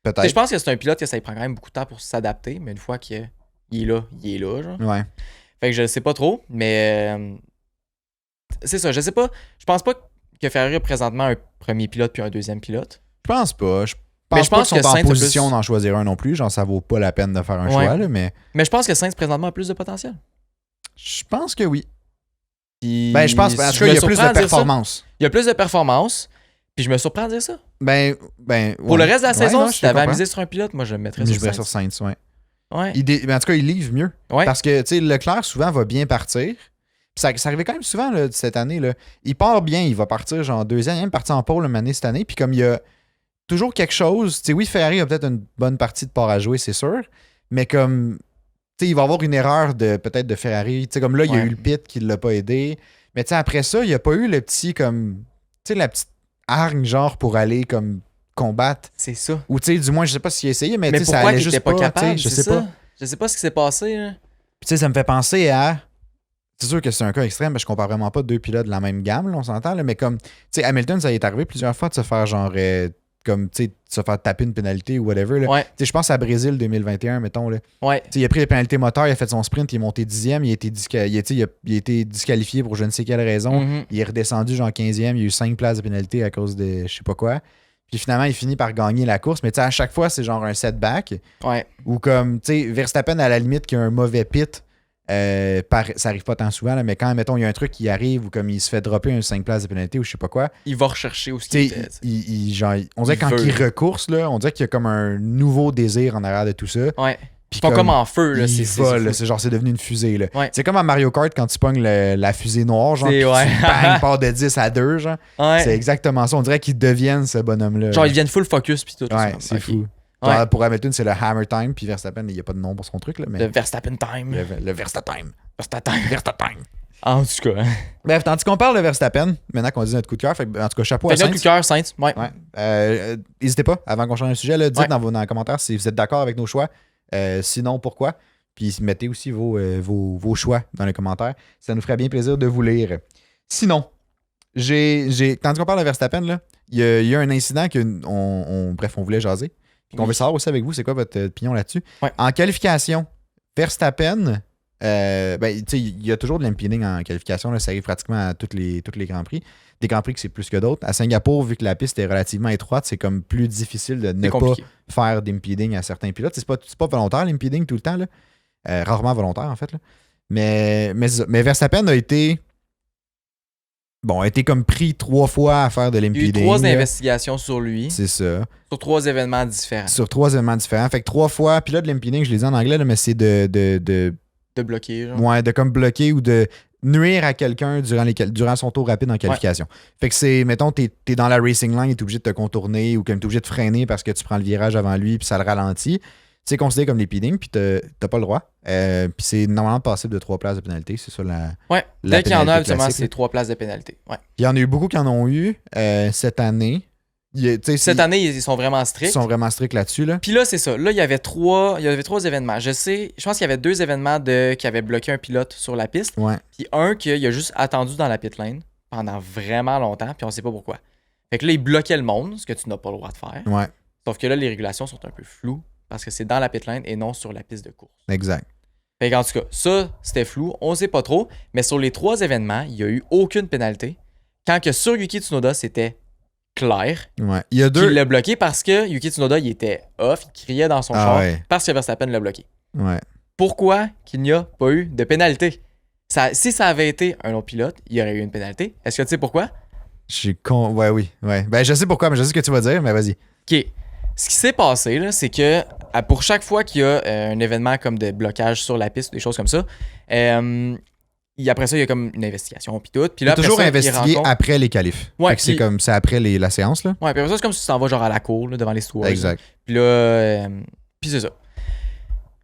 Peut-être. Je pense que c'est un pilote que ça lui prend quand même beaucoup de temps pour s'adapter, mais une fois qu'il est là, genre. Ouais. Fait que je sais pas trop, mais c'est ça, je sais pas. Je pense pas que Ferrari a présentement un premier pilote puis un deuxième pilote. Je pense pas. Mais je pense qu'ils sont que en position d'en choisir un non plus. Genre, ça vaut pas la peine de faire un choix, là, mais je pense que Sainz présentement a plus de potentiel. Je pense que oui. Puis je pense parce qu'il y a plus de performance. Il y a plus de performance. Puis je me surprends à dire ça. Pour le reste de la saison, si t'avais amusé sur un pilote, moi je le mettrais sur Sainz. Ouais. Ouais. Mais en tout cas, il livre mieux. Ouais. Parce que, tu sais, Leclerc, souvent, va bien partir. Puis ça arrivait quand même souvent là, cette année. Là. Il part bien, il va partir genre deuxième, il est même parti en pole année cette année. Puis comme il y a toujours quelque chose, tu sais, oui, Ferrari a peut-être une bonne partie de part à jouer, c'est sûr. Mais comme, tu sais, il va y avoir une erreur peut-être de Ferrari. Tu sais, comme là, il y a eu le pit qui ne l'a pas aidé. Mais tu sais, après ça, il n'y a pas eu le petit, comme, tu sais, la petite hargne, genre, pour aller, comme, combattre. C'est ça. Ou, tu sais, du moins, je sais pas s'il a essayé, mais tu sais, ça pourquoi allait il juste était pas capable, je sais pas. Je sais pas ce qui s'est passé, là. Puis, tu sais, ça me fait penser à. C'est sûr que c'est un cas extrême, mais je compare vraiment pas deux pilotes de la même gamme, là, on s'entend, là, mais comme, tu sais, Hamilton, ça y est arrivé plusieurs fois de se faire, genre, comme, tu sais, de se faire taper une pénalité ou whatever, là. Ouais. Tu sais, je pense à Brésil 2021, mettons, là. Ouais. Tu sais, il a pris les pénalités moteurs, il a fait son sprint, il est monté 10e, il a été disqualifié pour je ne sais quelle raison. Mm-hmm. Il est redescendu, genre, 15e, il y a eu 5 places de pénalité à cause de je sais pas quoi. Puis finalement, il finit par gagner la course. Mais tu sais, à chaque fois, c'est genre un setback. Ouais. Ou comme, tu sais, Verstappen, à la limite, qui a un mauvais pit, ça arrive pas tant souvent, là, mais quand, mettons, il y a un truc qui arrive ou comme il se fait dropper un 5 places de pénalité ou je sais pas quoi, Il va rechercher où ce tu qu'il sais, était. genre, on dirait Il quand veut. il recourse, là, on dirait qu'il y a comme un nouveau désir en arrière de tout ça. Ouais. Puis Pas comme en feu, là. il C'est vole, là, fou. c'est genre, c'est devenu une fusée, là. Ouais. C'est comme à Mario Kart quand tu pognes la fusée noire, genre, C'est- puis ouais. tu bang, part de 10 à 2, genre. Ouais. C'est exactement ça. On dirait qu'ils deviennent ce bonhomme-là. Genre, ils viennent full focus puis tout. Ouais, ça. c'est Ok. fou. Ouais. Genre, pour Hamilton, c'est le Hammer Time, puis Verstappen, il n'y a pas de nom pour son truc, là, mais Le Verstappen time. le Verstappen. Verstappen. Verstappen. En tout cas. Bref, tandis qu'on parle de Verstappen, maintenant qu'on dit notre coup de cœur, fait que, en tout cas, chapeau Fait à que notre coup de Sainz. cœur, Sainz. Ouais. Ouais. N'hésitez pas, avant qu'on change de sujet, là, dites Ouais. dans les commentaires si vous êtes d'accord avec nos choix. Sinon, pourquoi? Puis mettez aussi vos choix dans les commentaires. Ça nous ferait bien plaisir de vous lire. Sinon, tandis qu'on parle de Verstappen, là, il y a un incident que bref, on voulait jaser. Puis qu'on veut savoir aussi avec vous, c'est quoi votre opinion là-dessus? Ouais. En qualification, Verstappen, il y a toujours de l'impeding en qualification. Là, ça arrive pratiquement à tous les Grands Prix. Des Grands Prix que c'est plus que d'autres. À Singapour, vu que la piste est relativement étroite, c'est comme plus difficile de ne C'est pas compliqué. faire d'impeding à certains pilotes. C'est pas volontaire l'impeding tout le temps. Là. Rarement volontaire en fait. Là. Mais Verstappen a été comme pris 3 fois à faire de Il y a eu l'impeding. 3 là. investigations sur lui, C'est ça. sur 3 événements différents. Sur 3 événements différents. Fait que 3 fois. Puis là, de l'impeding, je l'ai dit en anglais, là, mais c'est de De bloquer, genre. ouais, de comme bloquer ou de nuire à quelqu'un durant son tour rapide en qualification. Fait que c'est, mettons, t'es dans la racing line, t'es obligé de te contourner ou comme t'es obligé de freiner parce que tu prends le virage avant lui puis ça le ralentit. C'est considéré comme l'impeding puis t'as pas le droit. Puis c'est normalement passible de 3 places de pénalité. C'est ça la. Ouais. La Dès qu'il y en a, pénalité habituellement, classique, c'est 3 places de pénalité. Ouais. Il y en a eu beaucoup qui en ont eu cette année. Cette année, ils sont vraiment Ils stricts. sont vraiment stricts là-dessus. Là. Puis là, c'est ça. Là, il y avait 3 événements. Je pense qu'il y avait 2 événements qui avaient bloqué un pilote sur la piste. Ouais. Puis un qu'il a juste attendu dans la pit lane pendant vraiment longtemps, puis on sait pas pourquoi. Fait que là, il bloquait le monde, ce que tu n'as pas le droit de faire. Ouais. Sauf que là, les régulations sont un peu floues parce que c'est dans la pit lane et non sur la piste de course. Exact. Fait qu'en tout cas, ça, c'était flou. On sait pas trop. Mais sur les 3 événements, il n'y a eu aucune pénalité. Quand que sur Yuki Tsunoda, c'était clair Ouais. Il y a qu'il 2. l'a bloqué parce que Yuki Tsunoda, il était off, il criait dans son char Ouais. parce que Verstappen l'a bloqué. Ouais. Pourquoi qu'il n'y a pas eu de pénalité? Si ça avait été un autre pilote, il y aurait eu une pénalité. Est-ce que tu sais pourquoi? Ouais, oui. Ouais. Ben, je sais pourquoi, mais je sais ce que tu vas dire, mais vas-y. OK. Ce qui s'est passé, là, c'est que pour chaque fois qu'il y a un événement comme de blocage sur la piste, des choses comme ça, après ça, il y a comme une investigation puis tout. Puis Il là, est après toujours ça, il investigué rencontre- après les qualifs. Ouais, Fait que c'est puis- comme c'est après la séance, là. Ouais, puis après ça, c'est comme si tu t'en vas genre à la cour, là, devant les stewards. Exact. Puis là, puis c'est ça.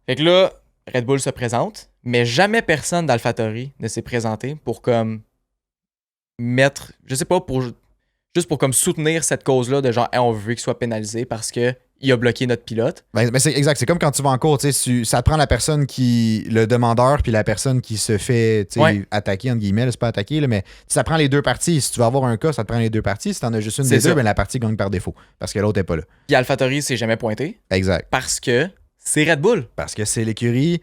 Fait que là, Red Bull se présente, mais jamais personne d'AlphaTauri ne s'est présenté pour comme mettre, je sais pas, juste pour comme soutenir cette cause-là de genre, hey, on veut qu'il soit pénalisé parce que il a bloqué notre pilote. Ben, c'est exact. C'est comme quand tu vas en cours, tu sais, ça te prend la personne le demandeur, puis la personne qui se fait tu sais, Ouais. attaquer, entre guillemets, là, c'est pas attaquer, là, mais ça prend les deux parties. Si tu veux avoir un cas, ça te prend les deux parties. Si t'en as juste une C'est des ça. deux, ben, la partie gagne par défaut. Parce que l'autre est pas là. Puis AlphaTauri s'est jamais pointé Exact. parce que c'est Red Bull. Parce que c'est l'écurie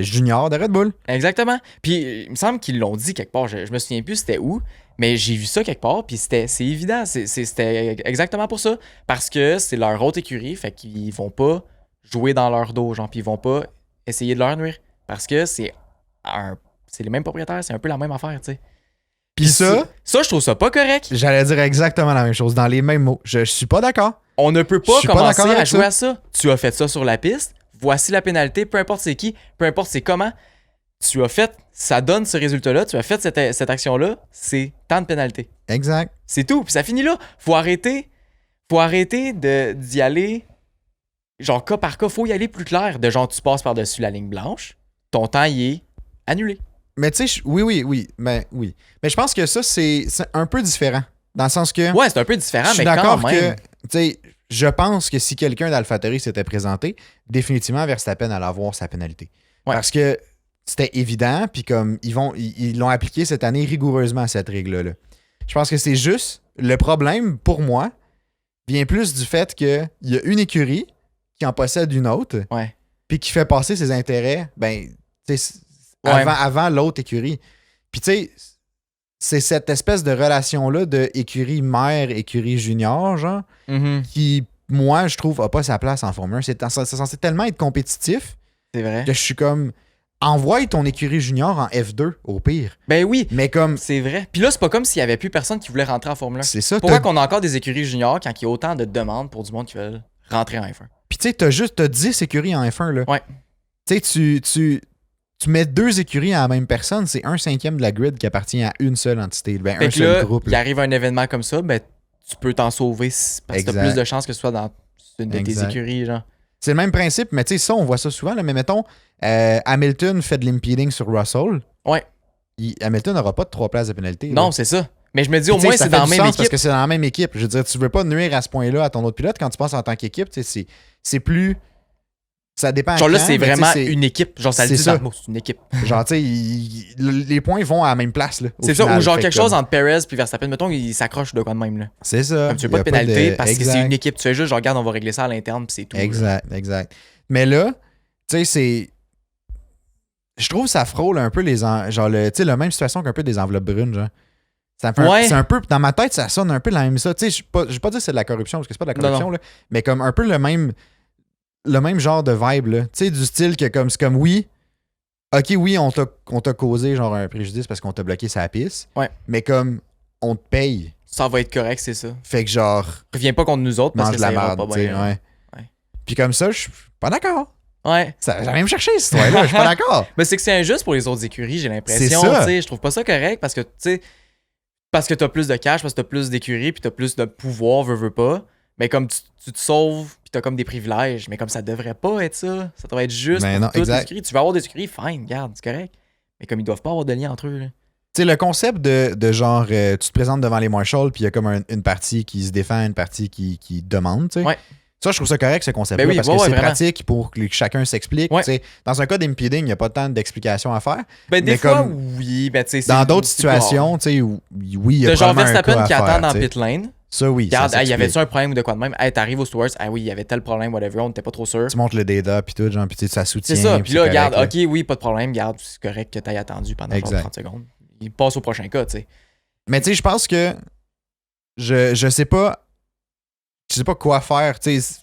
junior de Red Bull. Exactement. Puis il me semble qu'ils l'ont dit quelque part. Je me souviens plus c'était où, mais j'ai vu ça quelque part. Puis c'est évident. C'était exactement pour ça. Parce que c'est leur haute écurie. Fait qu'ils vont pas jouer dans leur dos. Genre, puis ils vont pas essayer de leur nuire. Parce que c'est les mêmes propriétaires. C'est un peu la même affaire, tu sais. Puis ça, je trouve ça pas correct. j'allais dire exactement la même chose, dans les mêmes mots. Je suis pas d'accord. On ne peut Je pas suis pas commencer d'accord à avec jouer ça. à ça. Tu as fait ça sur la piste. Voici la pénalité. Peu importe c'est qui, peu importe c'est comment. Tu as fait, ça donne ce résultat-là. Tu as fait cette action-là. C'est tant de pénalité. Exact. C'est tout. Puis ça finit là. Faut arrêter d'y aller genre cas par cas. Faut y aller plus clair. De genre, tu passes par-dessus la ligne blanche. Ton temps, il est annulé. Mais tu sais, oui. Mais je pense que ça, c'est un peu différent. Dans le sens que. Ouais, c'est un peu différent, Je suis mais quand d'accord même. que, tu sais, je pense que si quelqu'un d'AlphaTauri s'était présenté, définitivement Verstappen allait avoir sa pénalité. Ouais. Parce que c'était évident, puis comme ils l'ont appliqué cette année rigoureusement, cette règle-là. Je pense que c'est juste, le problème, pour moi, vient plus du fait qu'il y a une écurie qui en possède une autre, Ouais. puis qui fait passer ses intérêts, ben, tu sais, Ouais. avant l'autre écurie. Puis tu sais, c'est cette espèce de relation-là de écurie mère, écurie junior, genre, Mhm. qui, moi, je trouve, a pas sa place en Formule 1. C'est censé tellement être compétitif C'est vrai. que je suis comme, envoie ton écurie junior en F2, au pire. Ben oui, Mais comme, c'est vrai. Puis là, c'est pas comme s'il y avait plus personne qui voulait rentrer en Formule 1. c'est ça. Pourquoi qu'on a encore des écuries juniors quand il y a autant de demandes pour du monde qui veulent rentrer en F1? Puis tu sais, t'as 10 écuries en F1, là. Ouais. Tu sais, tu mets 2 écuries à la même personne, c'est 1/5 de la grid qui appartient à une seule entité. Ben, Fait un que seul là, groupe. il Là. arrive un événement comme ça, ben tu peux t'en sauver parce que t'as Exact. plus de chances que ce soit dans une de tes Exact. écuries, genre. C'est le même principe, mais tu sais, ça, on voit ça souvent. Là, mais mettons, Hamilton fait de l'impeding sur Russell. Ouais. Hamilton n'aura pas de 3 places de pénalité. Non, là. c'est ça. Mais je me dis, au Puis, tu sais, moins, ça c'est fait dans la du même sens équipe. Parce que c'est dans la même équipe. Je veux dire, tu veux pas nuire à ce point-là à ton autre pilote quand tu penses en tant qu'équipe. Tu sais, c'est plus. Ça dépend. Genre là, quand, c'est mais tu sais, vraiment c'est- une équipe. Genre, ça le c'est dit ça. dans le mot, c'est une équipe. Genre, tu sais, les points vont à la même place. Là, au C'est ça, final. ou genre Fait quelque que, chose entre Perez puis Verstappen. Mettons, il s'accroche de quoi de même, là. C'est ça. Comme tu veux Y pas a de pénalité parce que c'est exact. une équipe. Tu fais juste, genre, regarde, on va régler ça à l'interne puis c'est tout. là. Exact. Mais là, tu sais, c'est. Je trouve que ça frôle un peu genre tu sais, la même situation qu'un peu des enveloppes brunes, genre. Ça fait Ouais. c'est un peu. Dans ma tête, ça sonne un peu la même ça. Tu sais, je vais pas dire que c'est de la corruption, parce que c'est pas de la Non, corruption, là. Mais comme un peu le même genre de vibe, là. Tu sais, du style que comme c'est comme oui. Ok, oui, on t'a causé genre un préjudice parce qu'on t'a bloqué sa piste. Ouais. Mais comme on te paye. Ça va être correct, c'est ça. Fait que genre. Reviens pas contre nous autres parce Mange que de ça la ira merde, pas tu sais, bien. là. ouais. Ouais. Puis comme ça, je suis pas d'accord. Ouais. Ça va même me chercher, cette histoire-là. Je suis pas d'accord. Mais c'est que c'est injuste pour les autres écuries, j'ai l'impression. C'est ça. Tu sais, je trouve pas ça correct parce que, tu sais, parce que t'as plus de cash, parce que t'as plus d'écuries, puis t'as plus de pouvoir, veux pas. Mais comme tu te sauves, puis t'as comme des privilèges. Mais comme ça devrait pas être ça. Ça devrait être juste Mais pour non, toutes les exact. écuries. Tu veux avoir des écuries, fine, garde, c'est correct. Mais comme ils doivent pas avoir de lien entre eux, là. Tu sais, le concept de genre, tu te présentes devant les marshals, puis il y a comme une partie qui se défend, une partie qui demande, tu sais. Ouais. Ça, je trouve ça correct, ce concept-là, Ben oui, parce ouais, que ouais, c'est vraiment. pratique pour que chacun s'explique. Ouais. Tu sais. Dans un cas d'impeding, il n'y a pas tant d'explications à faire. Ben, des Mais fois, comme oui. Ben, tu sais, Dans d'autres c'est plus rare. situations, tu sais, oui, il y a T'as genre probablement un Verstappen cas à qui faire, attend dans tu sais. pit lane. Ça, oui, Regarde, ça hey, y avait-tu s'explique. un problème ou de quoi de même? Hey, t'arrives aux Stewards, ah oui, il y avait tel problème, whatever, on n'était pas trop sûr. Tu montres le data, puis tout, genre, puis tu sais, ça soutient. C'est ça, puis là, c'est regarde, correct, ok, oui, pas de problème, garde, c'est correct que t'aies attendu pendant genre Exact. 30 secondes. Il passe au prochain cas, tu sais. Mais tu sais, je pense que je sais pas quoi faire. Tu sais,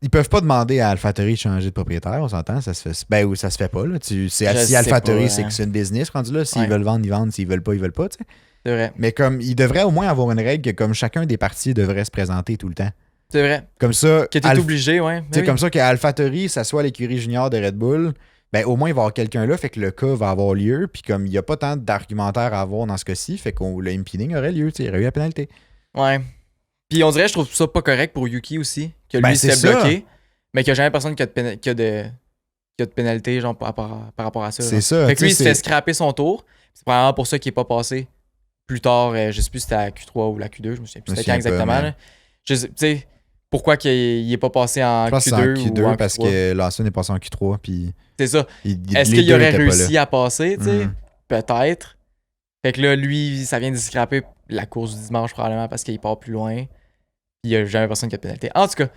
ils peuvent pas demander à AlphaTauri de changer de propriétaire, on s'entend. Ça se fait. Ben oui, ça se fait pas. Là. Je Si sais AlphaTauri, pas, c'est hein. que c'est une business rendu là. S'ils Ouais. veulent vendre, ils vendent. S'ils veulent pas, ils veulent pas. Tu sais. C'est vrai. Mais comme ils devraient au moins avoir une règle que comme chacun des partis devrait se présenter tout le temps. C'est vrai. Comme ça. Que t'es obligé, ouais. Tu sais, comme ça qu'AlphaTauri, ça soit l'écurie junior de Red Bull, ben au moins il va y avoir quelqu'un là, fait que le cas va avoir lieu, puis comme il n'y a pas tant d'argumentaires à avoir dans ce cas-ci, fait que le impeding aurait lieu, tu sais, il y aurait eu la pénalité. Ouais. Puis on dirait, je trouve ça pas correct pour Yuki aussi, que lui Ben, il se c'est fait ça. bloquer, mais qu'il y a jamais personne qui a de pénalité, genre, par rapport à ça. C'est genre. ça. Fait que lui, il tu se sais, fait scraper son tour. C'est probablement pour ça qu'il est pas passé plus tard, je sais plus si c'était à Q3 ou la Q2, je me souviens plus Je me c'était quand souviens pas, exactement. mais- Là. Je sais, tu sais, pourquoi qu'il est pas passé en Je pense que c'est en Q2 Q2 ou en parce Q3. que Lawson est passé en Q3, puis C'est ça. Est-ce les qu'il deux aurait étaient pas réussi là. à passer, tu sais? Mhm. Peut-être. Fait que là, lui, ça vient de scraper la course du dimanche probablement parce qu'il part plus loin. Puis il y a jamais personne qui a de pénalité. En tout cas, Tu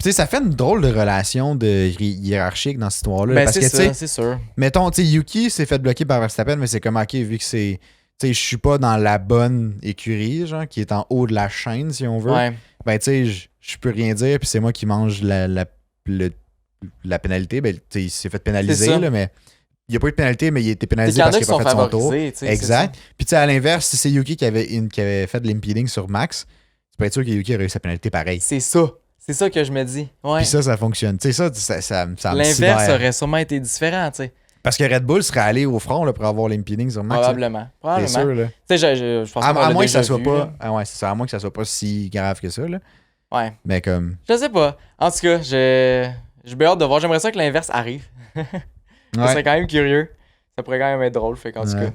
sais, ça fait une drôle de relation hiérarchique dans cette histoire-là. ben parce c'est que, tu ça, sais, c'est sûr. mettons, tu sais, Yuki s'est fait bloquer par Verstappen, mais c'est comme, ok, vu que c'est. Tu sais, je suis pas dans la bonne écurie, genre, qui est en haut de la chaîne, si on veut. Ouais. Ben, tu sais, je peux rien dire, puis c'est moi qui mange la pénalité. Ben, tu sais, il s'est fait C'est pénaliser, ça. là, mais il n'y a pas eu de pénalité, mais il a été Il pénalisé y en parce a qu'il qui n'a sont pas fait son tour. favorisés, tu sais. Exact. Puis, tu sais, à l'inverse, si c'est Yuki qui avait fait de l'impeding sur Max, tu peux être sûr que Yuki aurait eu sa pénalité pareil. C'est ça. C'est ça que je me dis. Ouais. Puis ça fonctionne. Tu sais, ça me L'inverse sidère. aurait sûrement été différent, tu sais. Parce que Red Bull serait allé au front là, pour avoir l'impeding sur Max. Probablement. C'est sûr, là. Tu sais, je pense À qu'on l'a moins que déjà ça soit vu, pas. là. Ah ouais, c'est ça. À moins que ça soit pas si grave que ça, là. Ouais. Mais comme. Je sais pas. En tout cas, j'ai hâte de voir. J'aimerais ça que l'inverse arrive. Ça Ouais. serait quand même curieux. Ça pourrait quand même être drôle, fait qu'en tout Ouais. cas.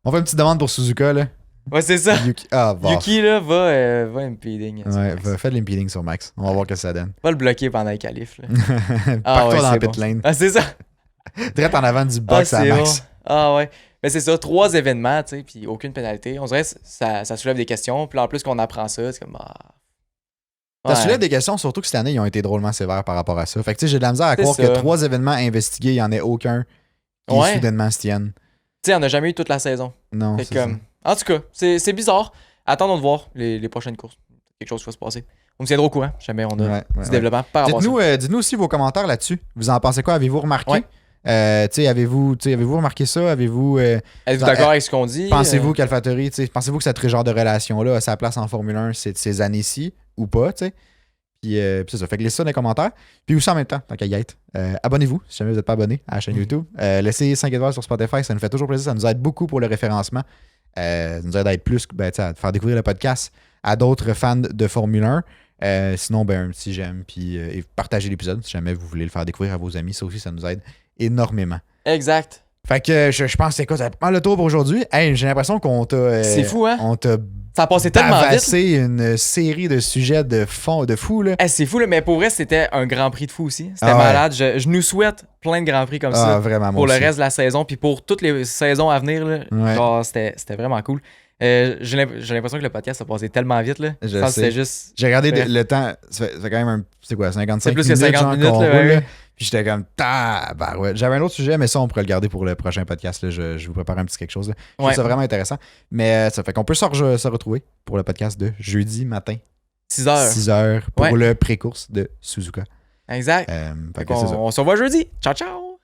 On fait une petite demande pour Suzuka, là. Ouais, c'est ça. Yuki. Ah, bon. Yuki, là, va impeding. Ouais, fais de l'impeding sur Max. On va voir ce que ça donne. Va le bloquer pendant les qualifs, là. Pars-toi ouais, dans la c'est pit bon. lane. Ah, c'est ça. Direct en avant du Ah, box à c'est Max. bon. Ah, ouais. Mais c'est ça, 3 événements, tu sais, puis aucune pénalité. On dirait que ça soulève des questions. Puis là, en plus qu'on apprend ça, c'est comme. Ça Ouais. soulève des questions, surtout que cette année, ils ont été drôlement sévères par rapport à ça. Fait que tu sais, j'ai de la misère à C'est croire ça. que 3 événements investigués, il n'y en ait aucun qui Ouais. soudainement se tienne. Tu sais, on n'a jamais eu toute la saison. Non, Fait c'est comme. En tout cas, c'est bizarre. Attendons de voir les prochaines courses. Quelque chose qui va se passer. On nous tiendra au courant. Jamais on a du développement par rapport à ça. Dites-nous aussi vos commentaires là-dessus. Vous en pensez quoi? Avez-vous remarqué? Ouais. Avez-vous remarqué ça? Êtes-vous d'accord avec ce qu'on dit? Pensez-vous qu'AlphaTauri, pensez-vous que ce genre de relation-là a sa place en Formule 1 ces années-ci ou pas? Puis c'est ça. Fait que laissez ça dans les commentaires. Puis aussi en même temps, tant qu'à y être, abonnez-vous si jamais vous n'êtes pas abonné à la chaîne YouTube. Laissez 5 étoiles sur Spotify, ça nous fait toujours plaisir. Ça nous aide beaucoup pour le référencement. Ça nous aide à être plus, à faire découvrir le podcast à d'autres fans de Formule 1. Sinon, un petit j'aime, puis partagez l'épisode si jamais vous voulez le faire découvrir à vos amis. Ça aussi, ça nous aide énormément. Exact. Fait que je pense que c'est quoi? Ça prend le tour pour aujourd'hui. Hey, j'ai l'impression qu'on t'a... c'est fou, hein? On t'a ça a passé tellement vite. C'est une série de sujets de fou, là. C'est fou, là, mais pour vrai, c'était un Grand Prix de fou aussi. C'était malade. Je nous souhaite plein de Grands Prix comme ça vraiment, pour le reste de la saison, puis pour toutes les saisons à venir. Là, genre, c'était vraiment cool. J'ai l'impression que le podcast a passé tellement vite. Là. Je pense que c'était juste... J'ai regardé le temps. Ça fait quand même c'est quoi, 55 minutes? C'est plus que 50 minutes. Là. Puis j'étais comme, ouais. J'avais un autre sujet, mais ça, on pourrait le garder pour le prochain podcast. Là. Je vous prépare un petit quelque chose. Là. Je trouve ça vraiment intéressant. Mais ça fait qu'on peut se retrouver pour le podcast de jeudi matin. 6h. 6h pour le pré-course de Suzuka. Exact. On se revoit jeudi. Ciao, ciao.